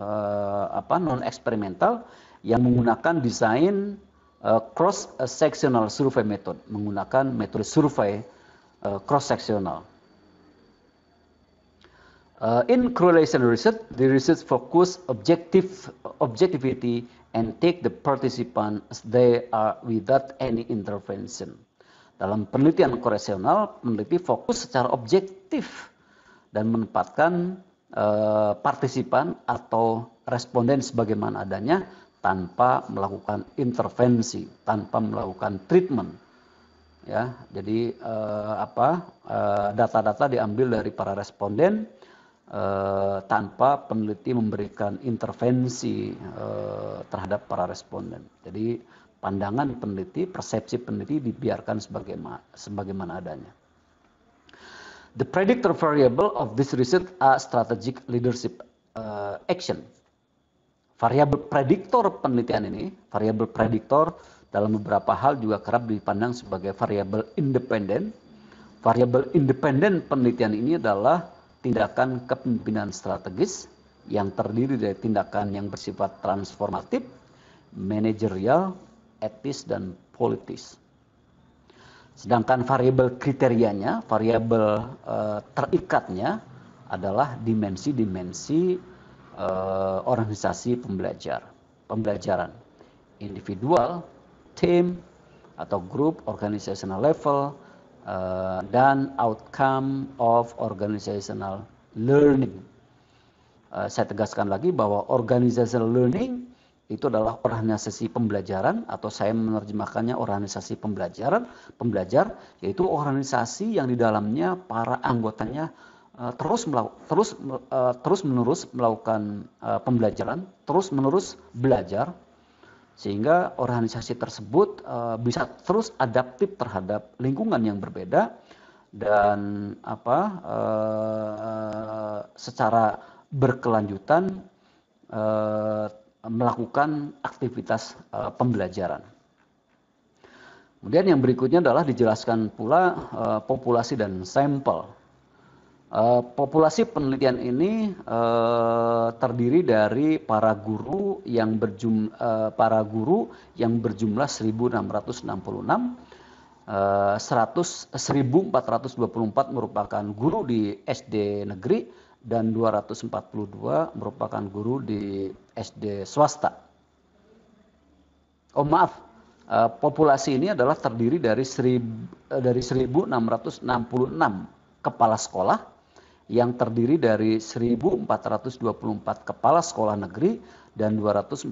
yang menggunakan desain cross-sectional survey method, menggunakan metode survei cross-sectional. In correlation research, the research focus objectivity and take the participant as they are without any intervention. Dalam penelitian korelasional, peneliti fokus secara objektif dan menempatkan partisipan atau responden sebagaimana adanya tanpa melakukan intervensi, tanpa melakukan treatment. Ya, jadi data-data diambil dari para responden tanpa peneliti memberikan intervensi terhadap para responden. Jadi pandangan peneliti, persepsi peneliti dibiarkan sebagaimana adanya. The predictor variable of this research are strategic leadership action. Variabel prediktor penelitian ini, variabel prediktor dalam beberapa hal juga kerap dipandang sebagai variabel independen. Variabel independen penelitian ini adalah tindakan kepemimpinan strategis yang terdiri dari tindakan yang bersifat transformatif, manajerial, etis, dan politis. Sedangkan variabel kriterianya, variabel terikatnya adalah dimensi-dimensi organisasi pembelajaran, individual, team atau group, organizational level, dan outcome of organizational learning. Saya tegaskan lagi bahwa organizational learning itu adalah organisasi pembelajaran, atau saya menerjemahkannya organisasi pembelajar, yaitu organisasi yang di dalamnya para anggotanya terus menerus melakukan pembelajaran, terus menerus belajar, sehingga organisasi tersebut bisa terus adaptif terhadap lingkungan yang berbeda dan secara berkelanjutan melakukan aktivitas pembelajaran. Kemudian yang berikutnya adalah dijelaskan pula populasi dan sampel. Populasi penelitian ini terdiri dari para guru yang berjumlah 1.666, 1.424 merupakan guru di SD negeri dan 242 merupakan guru di SD swasta. Populasi ini adalah terdiri dari 1.666 kepala sekolah yang terdiri dari 1.424 kepala sekolah negeri dan 242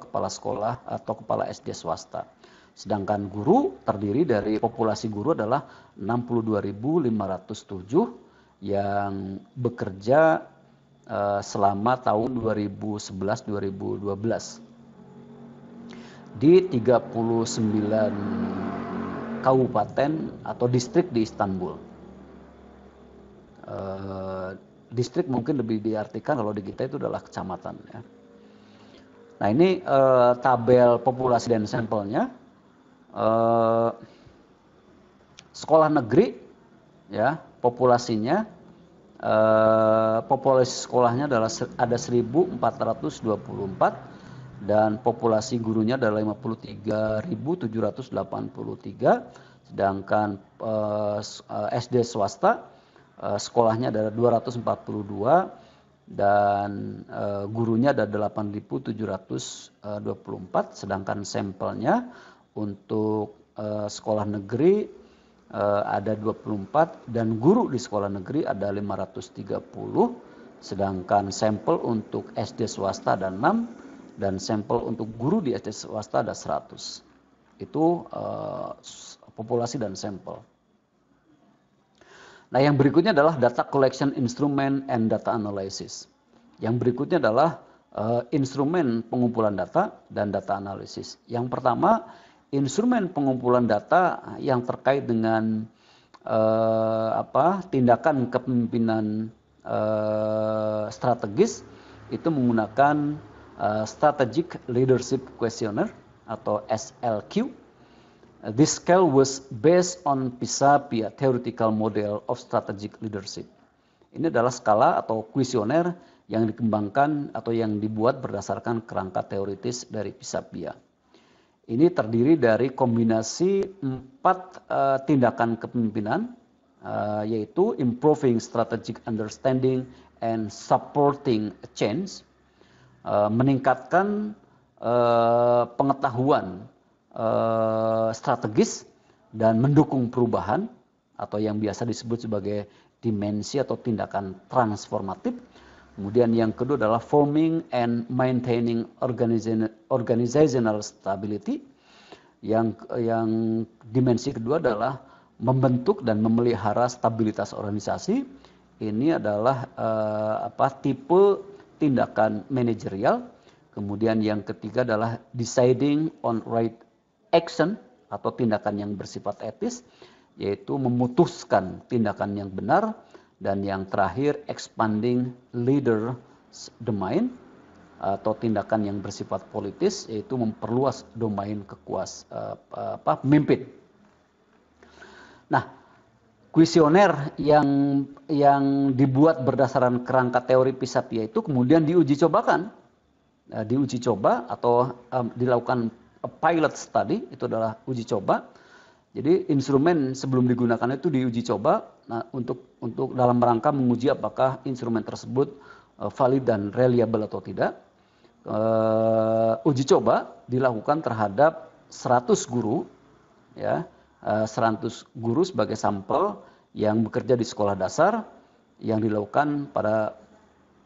kepala sekolah atau kepala SD swasta. Sedangkan guru terdiri dari populasi guru adalah 62.507 yang bekerja selama tahun 2011-2012 di 39 kabupaten atau distrik di Istanbul. Distrik mungkin lebih diartikan, kalau di kita itu adalah kecamatan ya. Nah, ini tabel populasi dan sampelnya. Sekolah negeri ya, populasi sekolahnya adalah ada 1.424 dan populasi gurunya adalah 53.783, sedangkan SD swasta sekolahnya ada 242 dan gurunya ada 8.724, sedangkan sampelnya untuk sekolah negeri ada 24 dan guru di sekolah negeri ada 530, sedangkan sampel untuk SD swasta ada 6 dan sampel untuk guru di SD swasta ada 100. Itu populasi dan sampel. Nah, yang berikutnya adalah data collection instrument and data analysis. Yang berikutnya adalah instrumen pengumpulan data dan data analisis. Yang pertama, instrumen pengumpulan data yang terkait dengan tindakan kepemimpinan strategis itu menggunakan Strategic Leadership Questionnaire atau SLQ. This scale was based on PISA-PIA Theoretical Model of Strategic Leadership. Ini adalah skala atau kuesioner yang dikembangkan atau yang dibuat berdasarkan kerangka teoritis dari PISA-PIA. Ini terdiri dari kombinasi 4 tindakan kepemimpinan, yaitu improving strategic understanding and supporting change, meningkatkan pengetahuan strategis dan mendukung perubahan atau yang biasa disebut sebagai dimensi atau tindakan transformatif. Kemudian yang kedua adalah forming and maintaining organizational stability. Yang dimensi kedua adalah membentuk dan memelihara stabilitas organisasi. Ini adalah tipe tindakan manajerial. Kemudian yang ketiga adalah deciding on right action atau tindakan yang bersifat etis, yaitu memutuskan tindakan yang benar. Dan yang terakhir, expanding leader domain atau tindakan yang bersifat politis, yaitu memperluas domain pemimpin. Nah, kuesioner yang dibuat berdasarkan kerangka teori PISA-PIA itu kemudian diuji cobakan, atau dilakukan pilot study, itu adalah uji coba. Jadi instrumen sebelum digunakan itu diuji coba untuk dalam rangka menguji apakah instrumen tersebut valid dan reliable atau tidak. Uji coba dilakukan terhadap 100 guru, ya, 100 guru sebagai sampel yang bekerja di sekolah dasar yang dilakukan pada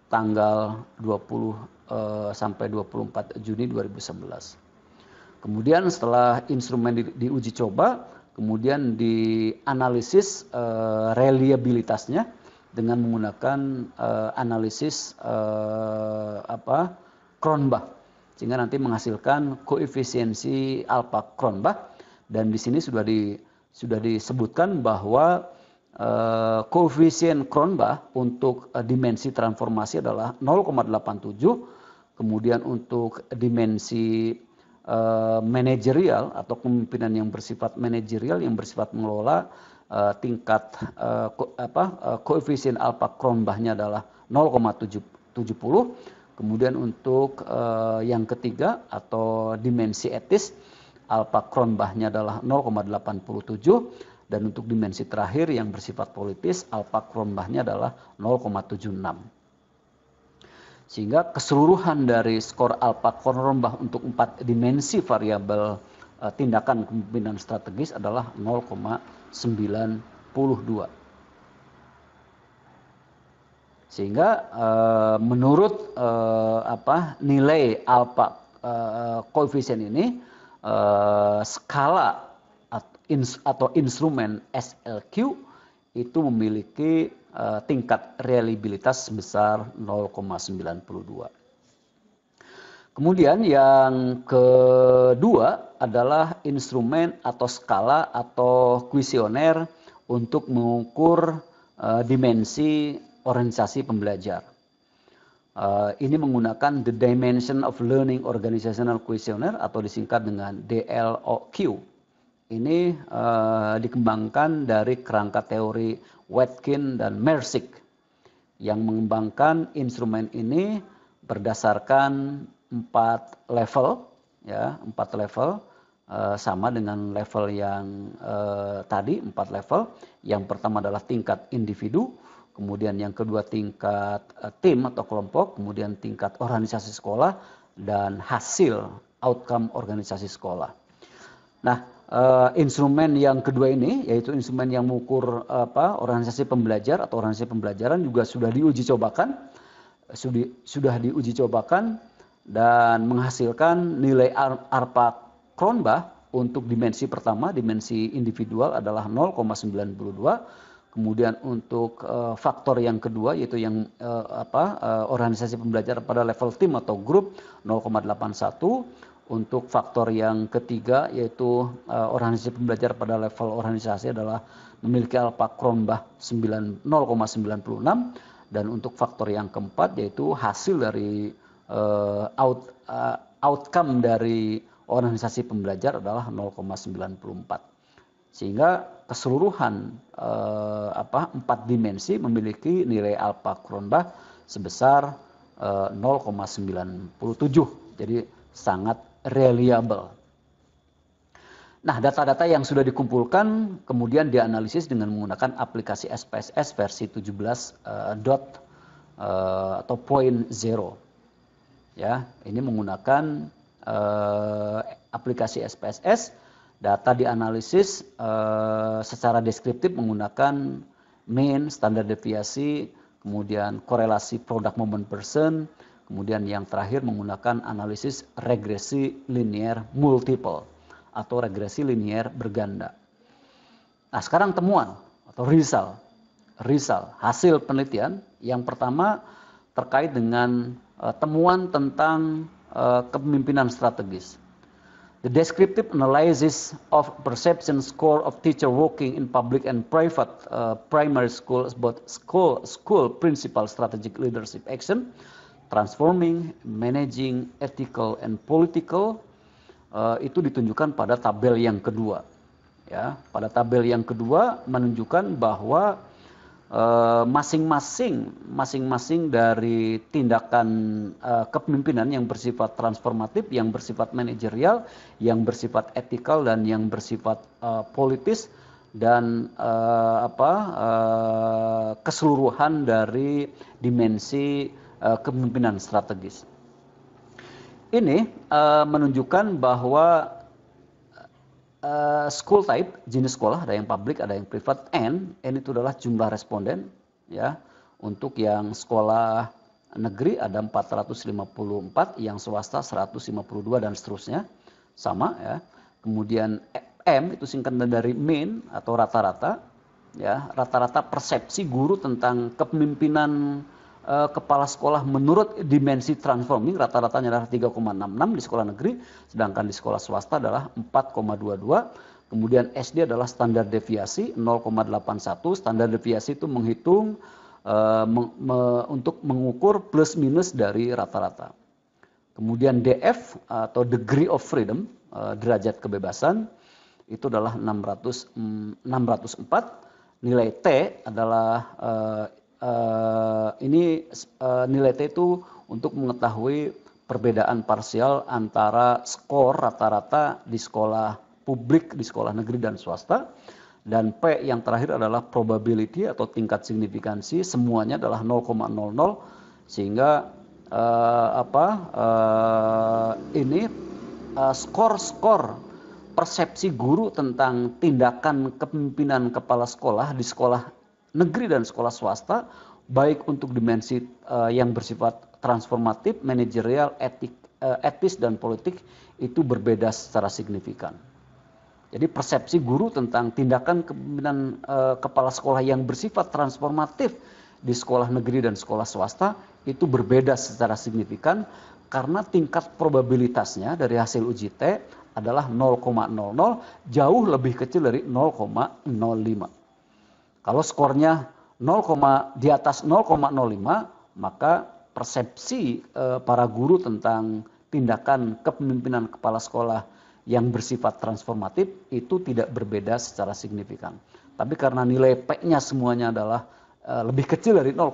tanggal 20 sampai 24 Juni 2011. Kemudian setelah instrumen diuji coba, kemudian dianalisis reliabilitasnya dengan menggunakan analisis Cronbach, sehingga nanti menghasilkan koefisiensi alpha Cronbach. Dan di sini sudah disebutkan bahwa koefisien Cronbach untuk dimensi transformasi adalah 0,87, kemudian untuk dimensi manajerial atau kepemimpinan yang bersifat manajerial, yang bersifat mengelola, tingkat koefisien alpha Cronbach-nya adalah 0,70. Kemudian untuk yang ketiga atau dimensi etis, alpha Cronbach-nya adalah 0,87, dan untuk dimensi terakhir yang bersifat politis, alpha Cronbach-nya adalah 0,76. Sehingga keseluruhan dari skor alpha Cronbach untuk 4 dimensi variabel tindakan kepemimpinan strategis adalah 0,92. Sehingga menurut nilai alpha koefisien ini, skala atau instrumen SLQ itu memiliki tingkat reliabilitas sebesar 0,92. Kemudian yang kedua adalah instrumen atau skala atau kuesioner untuk mengukur dimensi organisasi pembelajar. Ini menggunakan the Dimension of Learning Organizational Questionnaire atau disingkat dengan DLOQ. Ini dikembangkan dari kerangka teori Wetkin dan Mersick yang mengembangkan instrumen ini berdasarkan 4 level, ya, 4 level, sama dengan level yang tadi, 4 level. Yang pertama adalah tingkat individu, kemudian yang kedua tingkat tim atau kelompok, kemudian tingkat organisasi sekolah, dan hasil outcome organisasi sekolah. Nah, instrumen yang kedua ini, yaitu instrumen yang mengukur organisasi pembelajar atau organisasi pembelajaran, juga sudah diuji cobakan dan menghasilkan nilai alpha Cronbach untuk dimensi pertama, dimensi individual adalah 0,92. Kemudian untuk faktor yang kedua, yaitu yang organisasi pembelajar pada level tim atau grup, 0,81. Untuk faktor yang ketiga, yaitu organisasi pembelajar pada level organisasi, adalah memiliki alpha Cronbach 0,96. Dan untuk faktor yang keempat, yaitu hasil dari outcome dari organisasi pembelajar adalah 0,94. Sehingga keseluruhan 4 dimensi memiliki nilai alpha Cronbach sebesar 0,97. Jadi sangat reliable. Nah, data-data yang sudah dikumpulkan kemudian dianalisis dengan menggunakan aplikasi SPSS versi 17 atau point zero. Ya, ini menggunakan aplikasi SPSS. Data dianalisis secara deskriptif menggunakan mean, standar deviasi, kemudian korelasi product moment person, kemudian yang terakhir menggunakan analisis regresi linear multiple atau regresi linear berganda. Nah, sekarang temuan atau result hasil penelitian. Yang pertama terkait dengan temuan tentang kepemimpinan strategis. The descriptive analysis of perception score of teacher working in public and private primary schools about school principal strategic leadership action, transforming, managing, ethical, and political, itu ditunjukkan pada tabel yang kedua. Ya, pada tabel yang kedua menunjukkan bahwa masing-masing dari tindakan kepemimpinan yang bersifat transformatif, yang bersifat manajerial, yang bersifat etikal, dan yang bersifat politis, dan keseluruhan dari dimensi kepemimpinan strategis. Ini menunjukkan bahwa school type, jenis sekolah, ada yang public, ada yang privat. N itu adalah jumlah responden, ya. Untuk yang sekolah negeri ada 454, yang swasta 152 dan seterusnya, sama ya. Kemudian M itu singkatan dari mean atau rata-rata, ya, rata-rata persepsi guru tentang kepemimpinan kepala sekolah menurut dimensi transforming, rata-ratanya adalah 3,66 di sekolah negeri, sedangkan di sekolah swasta adalah 4,22. Kemudian SD adalah standar deviasi 0,81. Standar deviasi itu menghitung untuk mengukur plus minus dari rata-rata. Kemudian DF atau degree of freedom, derajat kebebasan, itu adalah 604. Nilai T adalah nilai T itu untuk mengetahui perbedaan parsial antara skor rata-rata di sekolah publik, di sekolah negeri dan swasta. Dan P yang terakhir adalah probability atau tingkat signifikansi, semuanya adalah 0,00, sehingga skor-skor persepsi guru tentang tindakan kepemimpinan kepala sekolah di sekolah negeri dan sekolah swasta, baik untuk dimensi yang bersifat transformatif, manajerial, etis dan politik, itu berbeda secara signifikan. Jadi persepsi guru tentang tindakan kepemimpinan kepala sekolah yang bersifat transformatif di sekolah negeri dan sekolah swasta itu berbeda secara signifikan karena tingkat probabilitasnya dari hasil uji T adalah 0,00, jauh lebih kecil dari 0,05. Kalau skornya di atas 0,05, maka persepsi para guru tentang tindakan kepemimpinan kepala sekolah yang bersifat transformatif itu tidak berbeda secara signifikan. Tapi karena nilai P-nya semuanya adalah lebih kecil dari 0,05,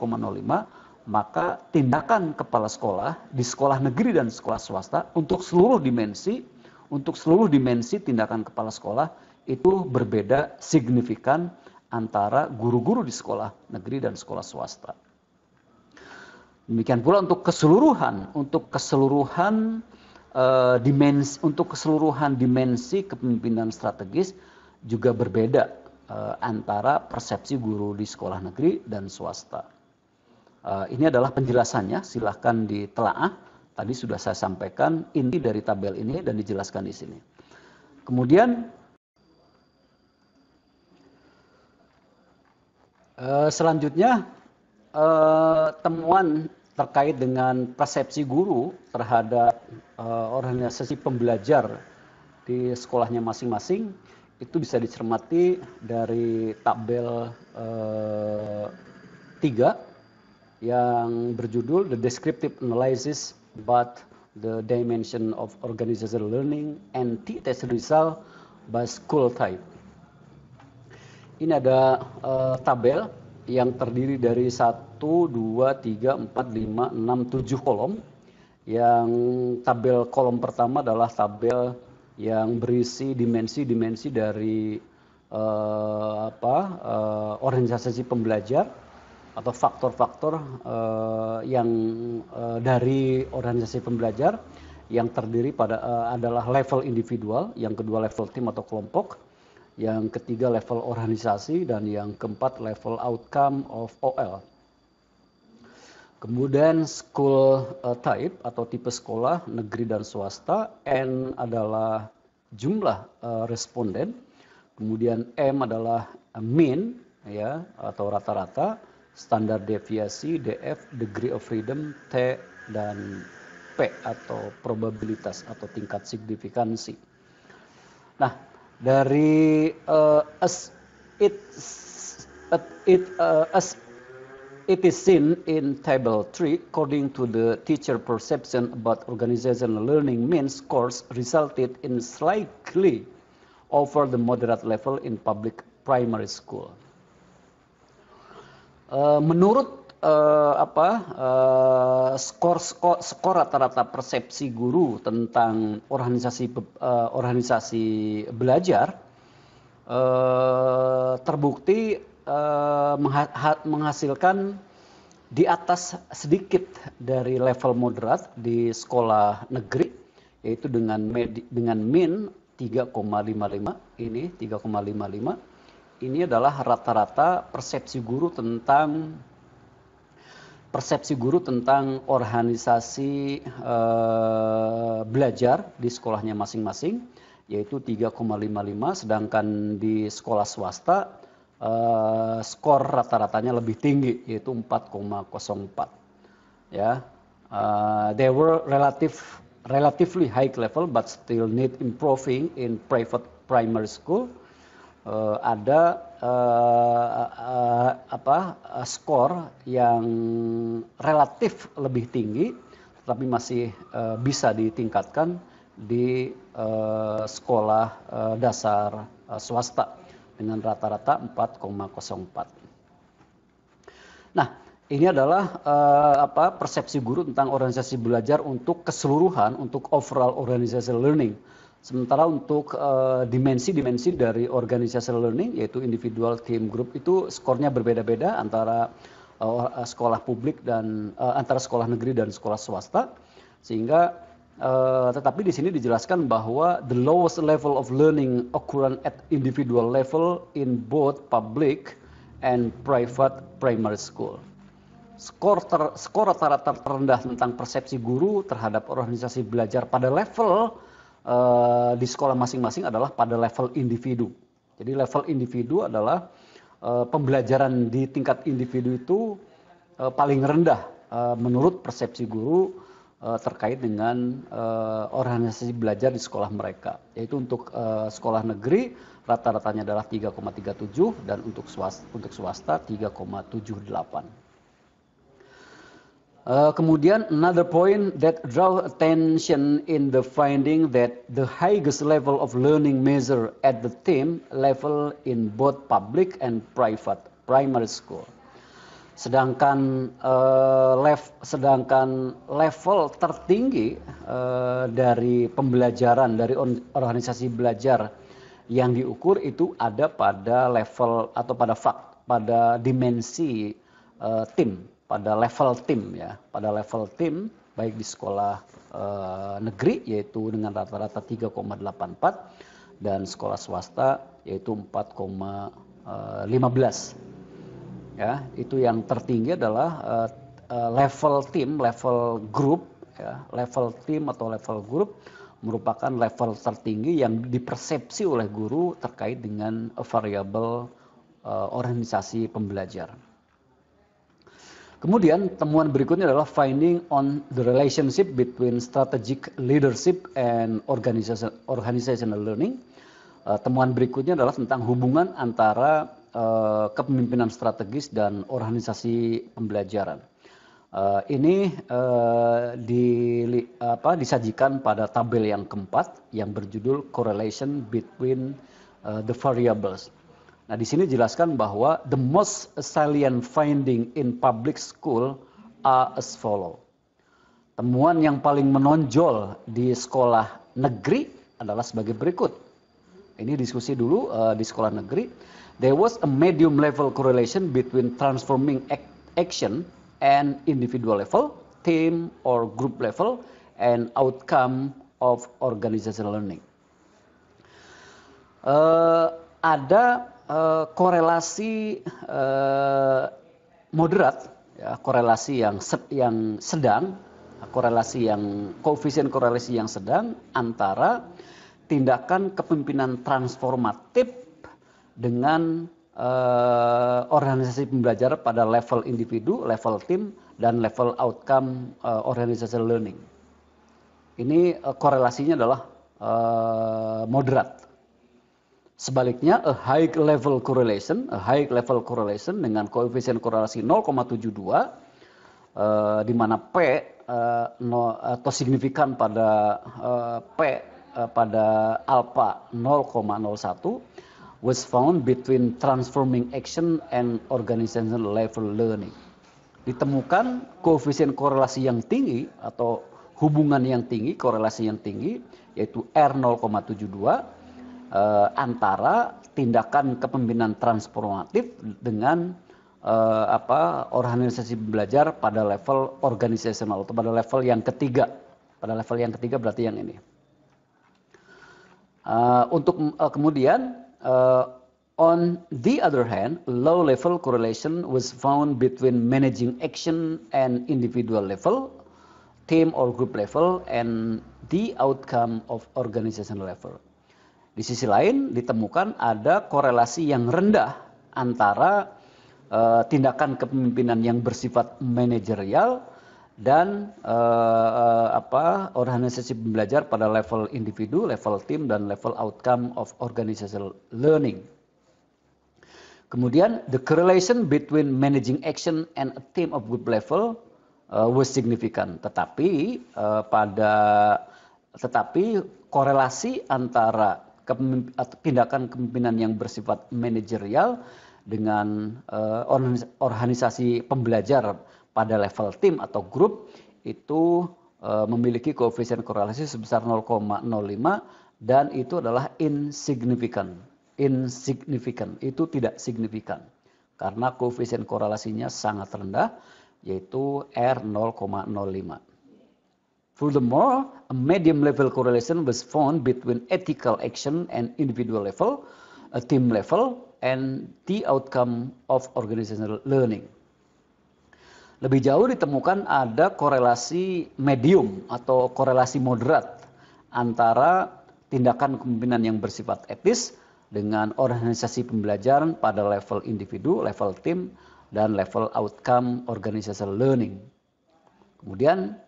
maka tindakan kepala sekolah di sekolah negeri dan sekolah swasta untuk seluruh dimensi tindakan kepala sekolah itu berbeda signifikan antara guru-guru di sekolah negeri dan sekolah swasta. Demikian pula untuk keseluruhan dimensi kepemimpinan strategis juga berbeda antara persepsi guru di sekolah negeri dan swasta. Ini adalah penjelasannya, silahkan ditelaah. Tadi sudah saya sampaikan inti dari tabel ini dan dijelaskan di sini. Kemudian selanjutnya temuan terkait dengan persepsi guru terhadap organisasi pembelajar di sekolahnya masing-masing itu bisa dicermati dari tabel 3 yang berjudul The Descriptive Analysis about the Dimension of Organizational Learning and T-Test Result by School Type. Ini ada tabel yang terdiri dari 1, 2, 3, 4, 5, 6, 7 kolom. Yang tabel kolom pertama adalah tabel yang berisi dimensi-dimensi dari organisasi pembelajar atau faktor-faktor yang dari organisasi pembelajar yang terdiri adalah level individual, yang kedua level tim atau kelompok, yang ketiga level organisasi, dan yang keempat level outcome of OL. Kemudian school type atau tipe sekolah negeri dan swasta, N adalah jumlah responden, kemudian M adalah mean ya atau rata-rata, standar deviasi, DF degree of freedom, T dan P atau probabilitas atau tingkat signifikansi. Nah, dari as it is seen in table 3, according to the teacher perception about organizational learning means scores resulted in slightly over the moderate level in public primary school. Menurut skor rata-rata persepsi guru tentang organisasi belajar terbukti menghasilkan di atas sedikit dari level moderat di sekolah negeri, yaitu dengan mean 3,55. Ini 3,55. Ini adalah rata-rata persepsi guru tentang organisasi belajar di sekolahnya masing-masing, yaitu 3,55, sedangkan di sekolah swasta skor rata-ratanya lebih tinggi, yaitu 4,04. Ya, they were relatively high level but still need improving in private primary school. Ada skor yang relatif lebih tinggi, tetapi masih bisa ditingkatkan di sekolah dasar swasta dengan rata-rata 4,04. Nah, ini adalah persepsi guru tentang organisasi belajar untuk keseluruhan, untuk overall organizational learning. Sementara untuk dimensi-dimensi dari organizational learning, yaitu individual, team, group, itu skornya berbeda-beda antara sekolah publik dan antara sekolah negeri dan sekolah swasta. Sehingga tetapi di sini dijelaskan bahwa the lowest level of learning occurring at individual level in both public and private primary school. Skor rata-rata terendah tentang persepsi guru terhadap organisasi belajar pada level di sekolah masing-masing adalah pada level individu. Jadi level individu adalah pembelajaran di tingkat individu itu paling rendah menurut persepsi guru terkait dengan organisasi belajar di sekolah mereka. Yaitu untuk sekolah negeri rata-ratanya adalah 3,37 dan untuk swasta 3,78. Kemudian another point that draw attention in the finding that the highest level of learning measure at the team level in both public and private primary school. Sedangkan level tertinggi dari pembelajaran dari organisasi belajar yang diukur itu ada pada level atau pada dimensi tim. Pada level tim ya, pada level tim baik di sekolah negeri yaitu dengan rata-rata 3,84 dan sekolah swasta yaitu 4,15. Ya, itu yang tertinggi adalah level tim, level grup ya, level tim atau level grup merupakan level tertinggi yang dipersepsi oleh guru terkait dengan variabel organisasi pembelajaran. Kemudian temuan berikutnya adalah finding on the relationship between strategic leadership and organizational learning. Temuan berikutnya adalah tentang hubungan antara kepemimpinan strategis dan organisasi pembelajaran. Ini disajikan pada tabel yang keempat yang berjudul correlation between the variables. Nah, di sini dijelaskan bahwa the most salient finding in public school are as follow. Temuan yang paling menonjol di sekolah negeri adalah sebagai berikut. Ini diskusi dulu di sekolah negeri. There was a medium level correlation between transforming action and individual level, team or group level, and outcome of organizational learning. Ada korelasi moderat, ya, korelasi yang sedang, koefisien korelasi yang sedang antara tindakan kepemimpinan transformatif dengan organisasi pembelajaran pada level individu, level tim, dan level outcome organizational learning. Ini korelasinya adalah moderat. Sebaliknya, a high level correlation dengan koefisien korelasi 0,72, di mana P atau signifikan pada P pada alpha 0,01 was found between transforming action and organizational level learning. Ditemukan koefisien korelasi yang tinggi atau hubungan yang tinggi, korelasi yang tinggi, yaitu R 0,72 antara tindakan kepemimpinan transformatif dengan organisasi belajar pada level organisasional atau pada level yang ketiga. Pada level yang ketiga berarti yang ini. Kemudian on the other hand, low level correlation was found between managing action and individual level, team or group level, and the outcome of organizational level. Di sisi lain ditemukan ada korelasi yang rendah antara tindakan kepemimpinan yang bersifat manajerial dan organisasi pembelajar pada level individu, level tim, dan level outcome of organizational learning. Kemudian the correlation between managing action and a team of group level was significant. Tetapi korelasi antara tindakan kepemimpinan yang bersifat manajerial dengan organisasi pembelajar pada level tim atau grup itu memiliki koefisien korelasi sebesar 0,05 dan itu adalah insignificant, itu tidak signifikan karena koefisien korelasinya sangat rendah yaitu R 0,05. Furthermore, a medium level correlation was found between ethical action and individual level, a team level, and the outcome of organizational learning. Lebih jauh ditemukan ada korelasi medium atau korelasi moderat antara tindakan kepemimpinan yang bersifat etis dengan organisasi pembelajaran pada level individu, level tim, dan level outcome organizational learning. Kemudian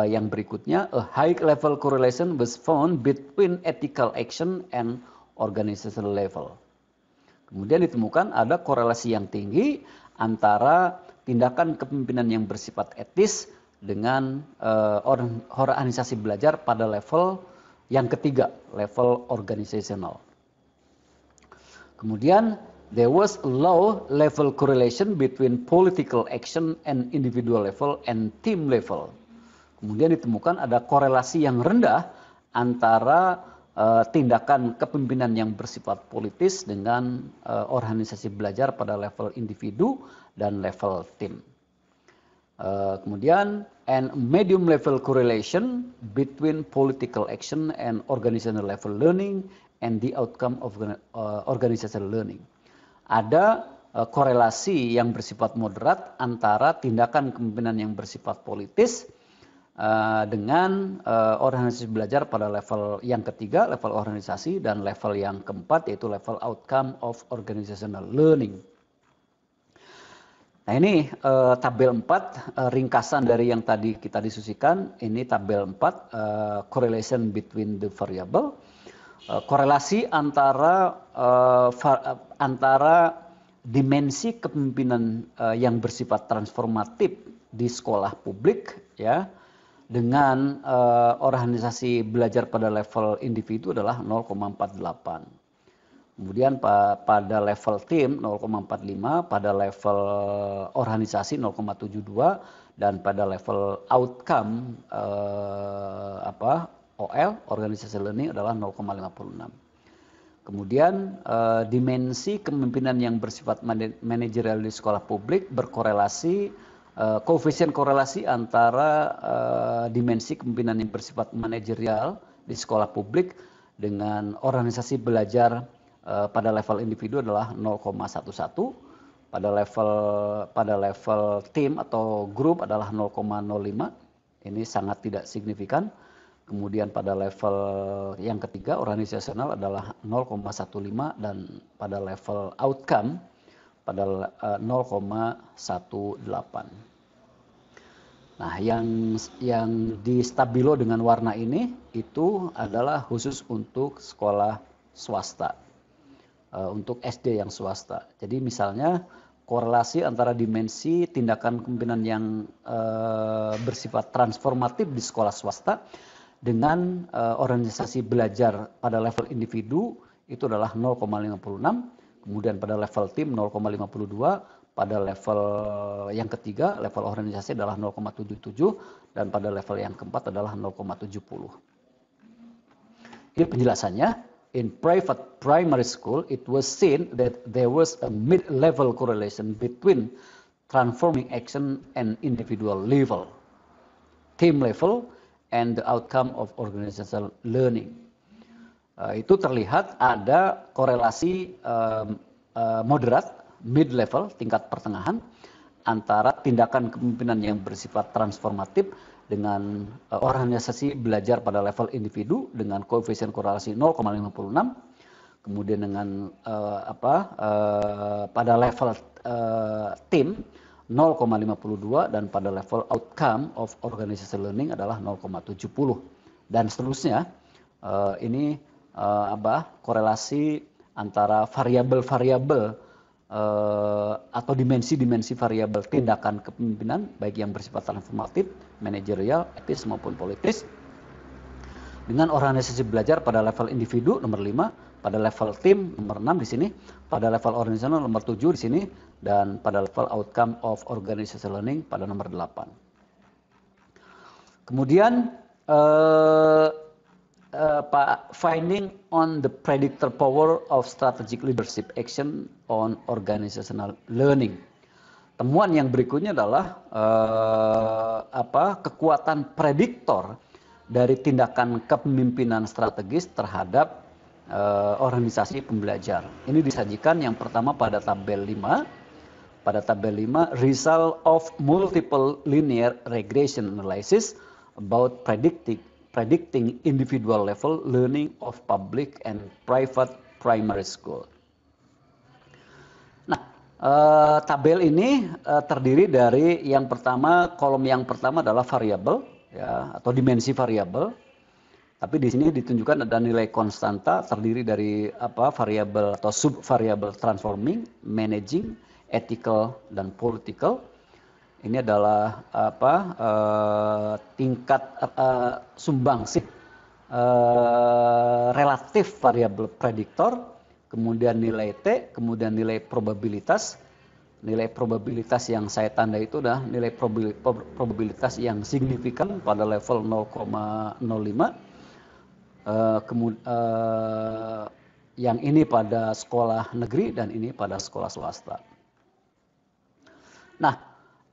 yang berikutnya, a high level correlation was found between ethical action and organizational level. Kemudian ditemukan ada korelasi yang tinggi antara tindakan kepemimpinan yang bersifat etis dengan organisasi belajar pada level yang ketiga, level organizational. Kemudian there was a low level correlation between political action and individual level and team level. Kemudian ditemukan ada korelasi yang rendah antara tindakan kepemimpinan yang bersifat politis dengan organisasi belajar pada level individu dan level tim. Kemudian and medium level correlation between political action and organizational level learning and the outcome of organizational learning. Ada korelasi yang bersifat moderat antara tindakan kepemimpinan yang bersifat politis dengan organisasi belajar pada level yang ketiga, level organisasi, dan level yang keempat yaitu level outcome of organizational learning. Nah ini tabel 4 ringkasan dari yang tadi kita diskusikan. Ini tabel 4 correlation between the variable. Korelasi antara dimensi kepemimpinan yang bersifat transformatif di sekolah publik ya dengan organisasi belajar pada level individu adalah 0,48. Kemudian pada level tim 0,45, pada level organisasi 0,72 dan pada level outcome OL organisasi learning adalah 0,56. Kemudian dimensi kepemimpinan yang bersifat manajerial di sekolah publik berkorelasi koefisien korelasi antara dimensi kepemimpinan yang bersifat manajerial di sekolah publik dengan organisasi belajar pada level individu adalah 0,11, pada level tim atau grup adalah 0,05. Ini sangat tidak signifikan. Kemudian pada level yang ketiga organisasional adalah 0,15 dan pada level outcome pada 0,18. Nah, yang di stabilo dengan warna ini itu adalah khusus untuk sekolah swasta. Untuk SD yang swasta. Jadi misalnya korelasi antara dimensi tindakan kepemimpinan yang bersifat transformatif di sekolah swasta dengan organisasi belajar pada level individu itu adalah 0,56, kemudian pada level tim 0,52, pada level yang ketiga level organisasi adalah 0,77 dan pada level yang keempat adalah 0,70. Ini penjelasannya. In private primary school, it was seen that there was a mid-level correlation between transforming action and individual level, team level, and the outcome of organizational learning. itu terlihat ada korelasi moderat, mid-level, tingkat pertengahan, antara tindakan kepemimpinan yang bersifat transformatif dengan organisasi belajar pada level individu dengan koefisien korelasi 0,56, kemudian dengan pada level tim 0,52 dan pada level outcome of organizational learning adalah 0,70 dan seterusnya. Ini korelasi antara variabel-variabel atau dimensi-dimensi variabel tindakan kepemimpinan baik yang bersifat transformatif, manajerial, etis maupun politis dengan organisasi belajar pada level individu nomor 5, pada level tim nomor 6 di sini, pada level organisasional nomor 7 di sini, dan pada level outcome of organizational learning pada nomor 8. Kemudian finding on the predictor power of strategic leadership action on organizational learning. Temuan yang berikutnya adalah kekuatan prediktor dari tindakan kepemimpinan strategis terhadap organisasi pembelajar. Ini disajikan yang pertama pada tabel 5. Pada tabel 5, result of multiple linear regression analysis about predicting individual level learning of public and private primary school. Nah, tabel ini terdiri dari yang pertama, kolom yang pertama adalah variabel, ya, atau dimensi variabel. Tapi di sini ditunjukkan ada nilai konstanta terdiri dari variabel atau subvariabel transforming, managing, ethical dan political. Ini adalah tingkat sumbangsih relatif variabel prediktor, kemudian nilai T, kemudian nilai probabilitas. Nilai probabilitas yang saya tanda itu adalah nilai probabilitas yang signifikan pada level 0,05. Yang ini pada sekolah negeri dan ini pada sekolah swasta. Nah,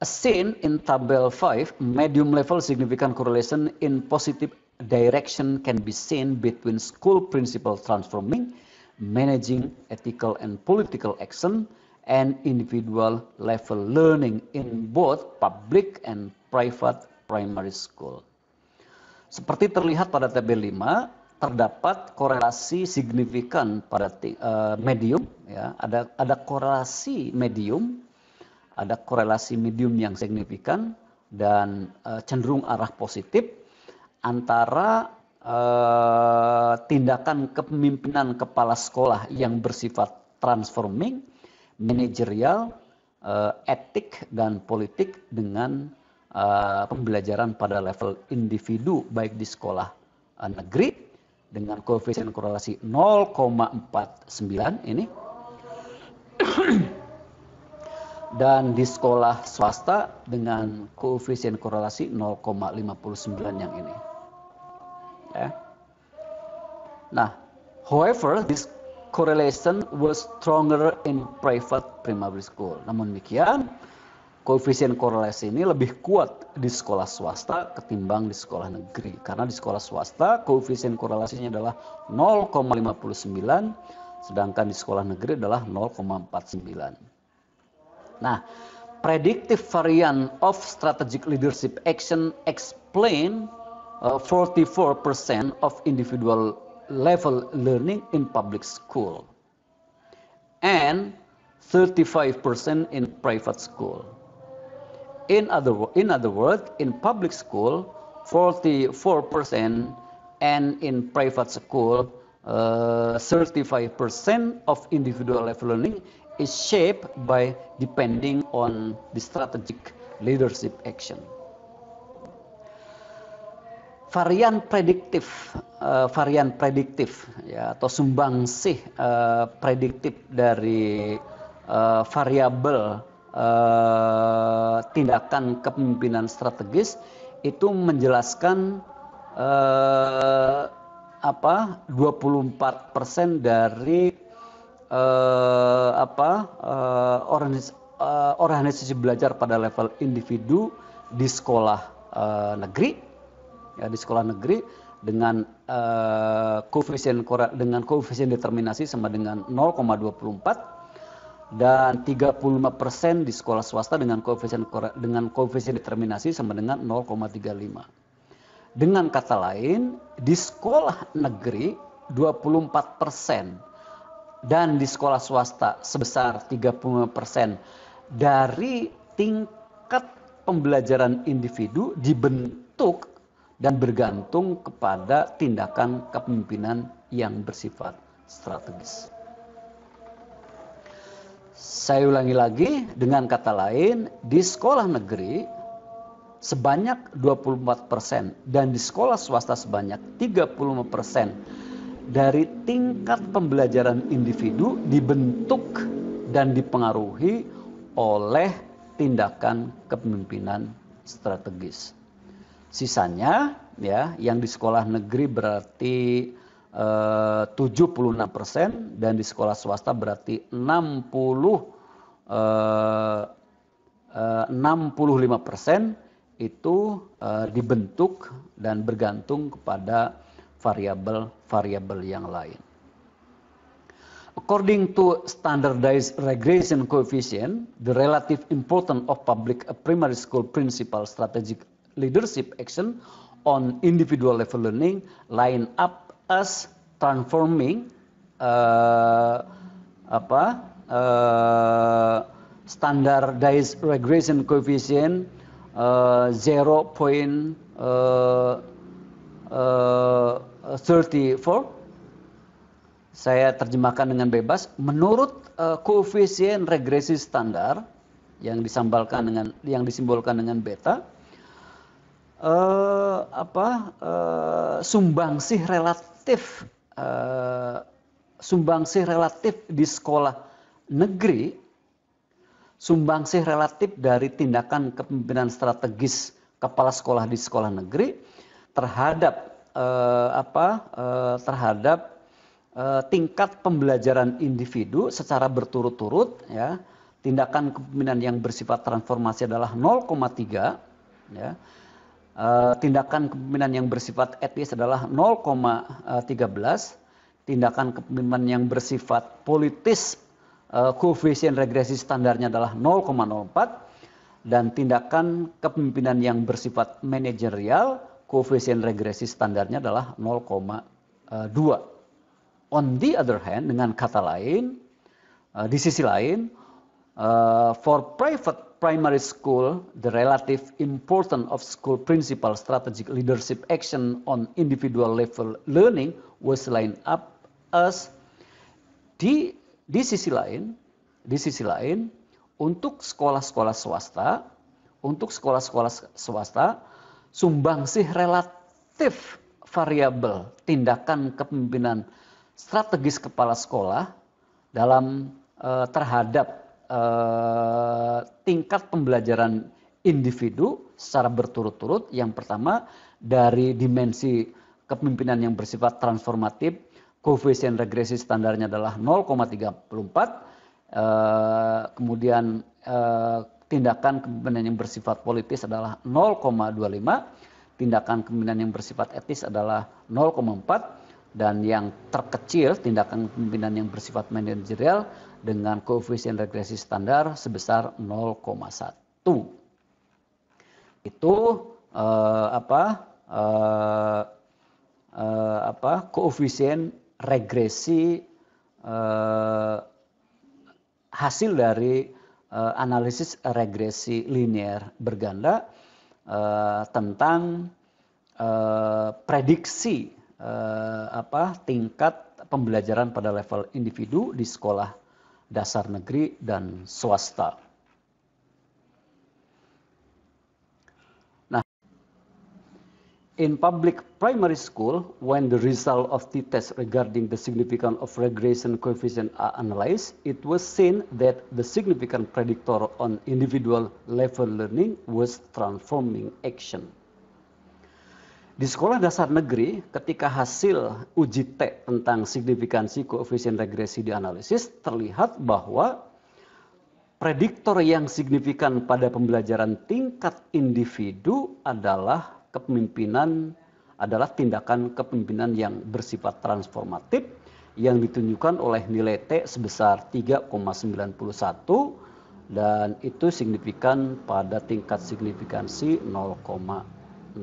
as seen in Table 5, medium level significant correlation in positive direction can be seen between school principal transforming, managing ethical and political action, and individual level learning in both public and private primary school. Seperti terlihat pada tabel 5, terdapat korelasi signifikan pada medium, ya, ada korelasi medium. Ada korelasi medium yang signifikan dan cenderung arah positif antara tindakan kepemimpinan kepala sekolah yang bersifat transforming, manajerial, etik, dan politik dengan pembelajaran pada level individu baik di sekolah negeri dengan koefisien korelasi 0,49 ini. Dan di sekolah swasta dengan koefisien korelasi 0,59 yang ini. Ya. Nah, however, this correlation was stronger in private primary school. Namun demikian, koefisien korelasi ini lebih kuat di sekolah swasta ketimbang di sekolah negeri. Karena di sekolah swasta koefisien korelasinya adalah 0,59, sedangkan di sekolah negeri adalah 0,49. Nah, predictive variant of strategic leadership action explain 44% of individual level learning in public school and 35% in private school. In other words, in public school 44% and in private school 35% of individual level learning is shaped by depending on the strategic leadership action. Varian prediktif ya, atau sumbangsih prediktif dari variabel tindakan kepemimpinan strategis itu menjelaskan 24% dari organisasi belajar pada level individu di sekolah negeri, ya, di sekolah negeri, dengan koefisien determinasi sama dengan 0,24 dan 35% di sekolah swasta dengan koefisien determinasi sama dengan 0,35. Dengan kata lain, di sekolah negeri 24% dan di sekolah swasta sebesar 35% dari tingkat pembelajaran individu dibentuk dan bergantung kepada tindakan kepemimpinan yang bersifat strategis. Saya ulangi lagi, dengan kata lain, di sekolah negeri sebanyak 24% dan di sekolah swasta sebanyak 35% dari tingkat pembelajaran individu dibentuk dan dipengaruhi oleh tindakan kepemimpinan strategis. Sisanya ya, yang di sekolah negeri berarti 76% dan di sekolah swasta berarti 65% itu dibentuk dan bergantung kepada variabel-variabel yang lain. According to standardized regression coefficient, the relative importance of public primary school principal strategic leadership action on individual level learning line up as transforming standardized regression coefficient 0.34. Saya terjemahkan dengan bebas. Menurut koefisien regresi standar yang disimbolkan dengan beta, sumbangsih relatif di sekolah negeri, sumbangsih relatif dari tindakan kepemimpinan strategis kepala sekolah di sekolah negeri terhadap tingkat pembelajaran individu secara berturut-turut, ya. Tindakan kepemimpinan yang bersifat transformasi adalah 0,3, ya. Tindakan kepemimpinan yang bersifat etis adalah 0,13, tindakan kepemimpinan yang bersifat politis koefisien regresi standarnya adalah 0,04 dan tindakan kepemimpinan yang bersifat manajerial koefisien regresi standarnya adalah 0,2. On the other hand, dengan kata lain, di sisi lain, for private primary school, the relative importance of school principal strategic leadership action on individual level learning was lined up as di sisi lain, untuk sekolah-sekolah swasta, sumbangsih relatif variabel tindakan kepemimpinan strategis kepala sekolah dalam terhadap tingkat pembelajaran individu secara berturut-turut. Yang pertama, dari dimensi kepemimpinan yang bersifat transformatif, koefisien regresi standarnya adalah 0,34, kemudian tindakan kepemimpinan yang bersifat politis adalah 0,25, tindakan kepemimpinan yang bersifat etis adalah 0,4, dan yang terkecil tindakan kepemimpinan yang bersifat manajerial dengan koefisien regresi standar sebesar 0,1. Itu koefisien regresi hasil dari analisis regresi linear berganda tentang prediksi tingkat pembelajaran pada level individu di sekolah dasar negeri dan swasta. Nah, in public primary school, when the result of the test regarding the significance of regression coefficient are analyzed, it was seen that the significant predictor on individual level learning was transforming action. Di sekolah dasar negeri, ketika hasil uji T tentang signifikansi koefisien regresi dianalisis, terlihat bahwa prediktor yang signifikan pada pembelajaran tingkat individu adalah adalah tindakan kepemimpinan yang bersifat transformatif yang ditunjukkan oleh nilai T sebesar 3,91 dan itu signifikan pada tingkat signifikansi 0,01.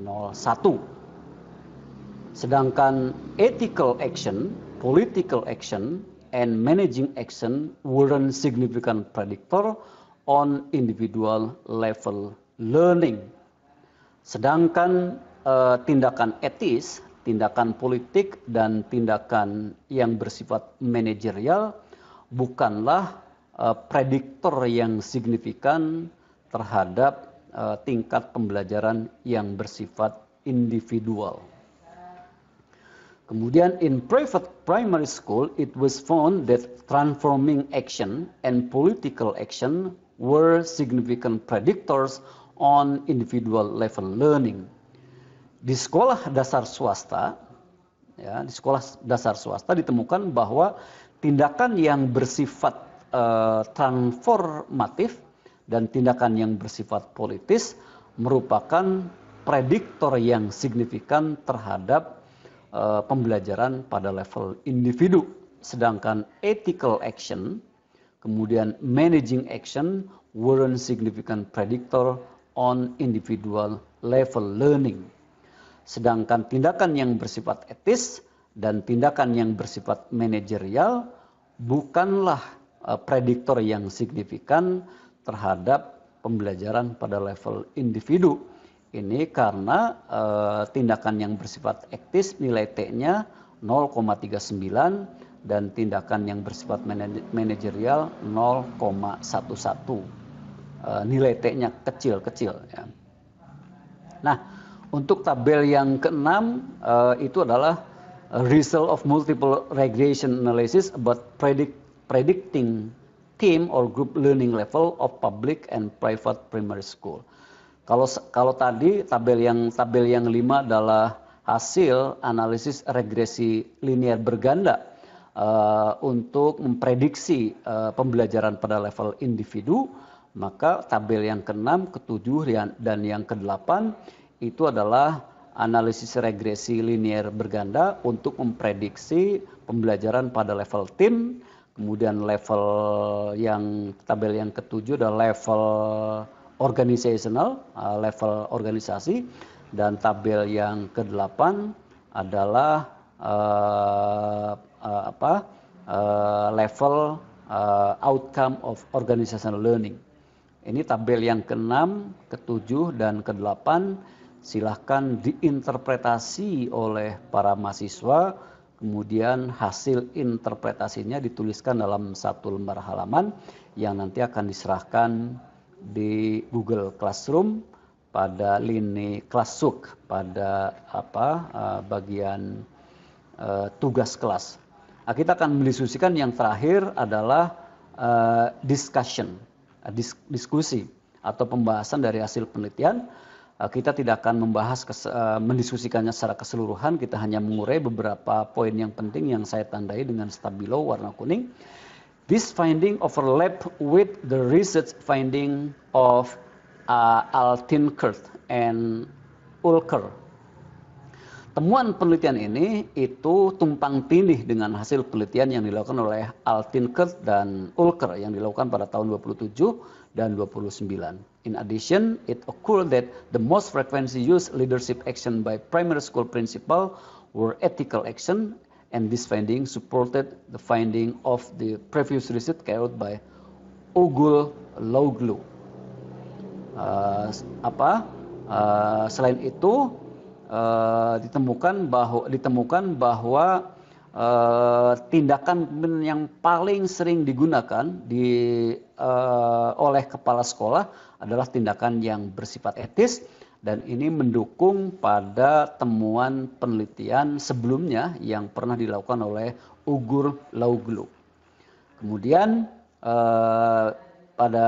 Sedangkan ethical action, political action, and managing action weren't significant predictor on individual level learning. Sedangkan tindakan etis, tindakan politik, dan tindakan yang bersifat manajerial bukanlah prediktor yang signifikan terhadap tingkat pembelajaran yang bersifat individual. Kemudian in private primary school, it was found that transforming action and political action were significant predictors on individual level learning. Di sekolah dasar swasta, di sekolah dasar swasta ditemukan bahwa tindakan yang bersifat transformatif dan tindakan yang bersifat politis merupakan prediktor yang signifikan terhadap pembelajaran pada level individu. Sedangkan ethical action, kemudian managing action weren't significant predictor on individual level learning. Sedangkan tindakan yang bersifat etis dan tindakan yang bersifat manajerial bukanlah prediktor yang signifikan terhadap pembelajaran pada level individu. Ini karena tindakan yang bersifat etis nilai T-nya 0,39 dan tindakan yang bersifat manajerial 0,11. Nilai T-nya kecil-kecil. Ya. Nah, untuk tabel yang ke-6 itu adalah result of multiple regression analysis about predicting team or group learning level of public and private primary school. Kalau tadi tabel yang 5 adalah hasil analisis regresi linear berganda untuk memprediksi pembelajaran pada level individu, maka tabel yang ke-6, ke-7 dan yang ke-8 itu adalah analisis regresi linear berganda untuk memprediksi pembelajaran pada level tim. Kemudian level yang tabel yang ke-7 adalah level organizational, level organisasi, dan tabel yang ke-8 adalah level outcome of organizational learning. Ini tabel yang ke-6, ke-7, dan ke-8 silahkan diinterpretasi oleh para mahasiswa. Kemudian hasil interpretasinya dituliskan dalam satu lembar halaman yang nanti akan diserahkan di Google Classroom pada lini Classbook pada bagian tugas kelas. Nah, kita akan mendiskusikan yang terakhir adalah diskusi atau pembahasan dari hasil penelitian. Kita tidak akan mendiskusikannya secara keseluruhan, kita hanya mengurai beberapa poin yang penting yang saya tandai dengan stabilo warna kuning. This finding overlap with the research finding of Altinkert and Ulker. Temuan penelitian ini itu tumpang tindih dengan hasil penelitian yang dilakukan oleh Altinkert dan Ulker yang dilakukan pada tahun 27 dan 29. In addition, it occurred that the most frequently used leadership action by primary school principal were ethical action, and this finding supported the finding of the previous research carried out by Oguloglu. Selain itu ditemukan bahwa tindakan yang paling sering digunakan oleh kepala sekolah adalah tindakan yang bersifat etis, dan ini mendukung pada temuan penelitian sebelumnya yang pernah dilakukan oleh Oguloglu. Kemudian pada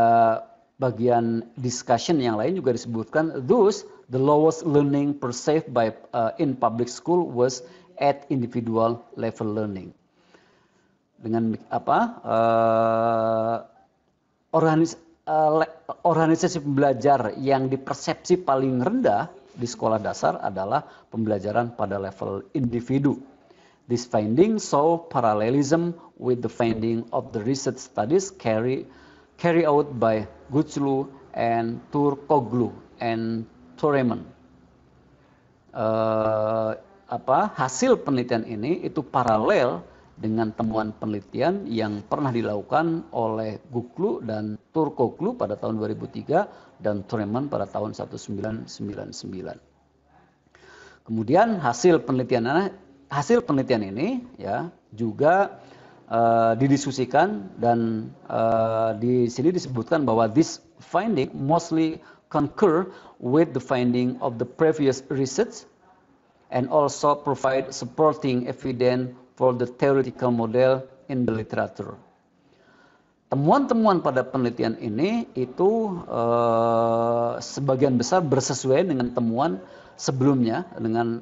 bagian discussion yang lain juga disebutkan, thus the lowest learning perceived by in public school was at individual level learning. Dengan organisasi pembelajar yang dipersepsi paling rendah di sekolah dasar adalah pembelajaran pada level individu. This finding show parallelism with the finding of the research studies carry out by Güçlü and Turkoglu and Thoreman. Hasil penelitian ini itu paralel dengan temuan penelitian yang pernah dilakukan oleh Güçlü dan Turkoglu pada tahun 2003 dan Thoreman pada tahun 1999. Kemudian hasil penelitian ini ya juga didiskusikan dan di sini disebutkan bahwa this finding mostly concur with the finding of the previous research and also provide supporting evidence for the theoretical model in the literature. Temuan-temuan pada penelitian ini itu sebagian besar bersesuaian dengan temuan sebelumnya, dengan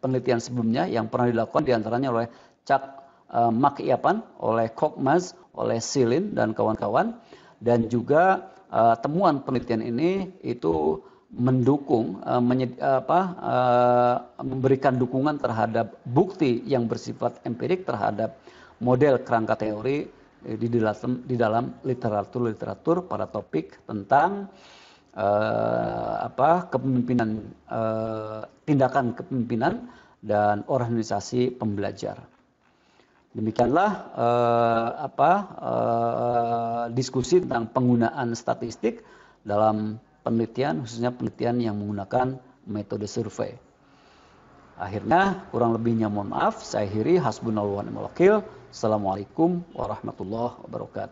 penelitian sebelumnya yang pernah dilakukan diantaranya oleh Chuck McIapan, oleh Kochmas, oleh Silin dan kawan-kawan, dan juga temuan penelitian ini itu mendukung, memberikan dukungan terhadap bukti yang bersifat empirik terhadap model kerangka teori di dalam literatur pada topik tentang kepemimpinan, tindakan kepemimpinan dan organisasi pembelajar. Demikianlah diskusi tentang penggunaan statistik dalam penelitian, khususnya penelitian yang menggunakan metode survei. Akhirnya kurang lebihnya mohon maaf, saya akhiri. Hasbunallahu wa ni'mal wakil. Assalamualaikum warahmatullahi wabarakatuh.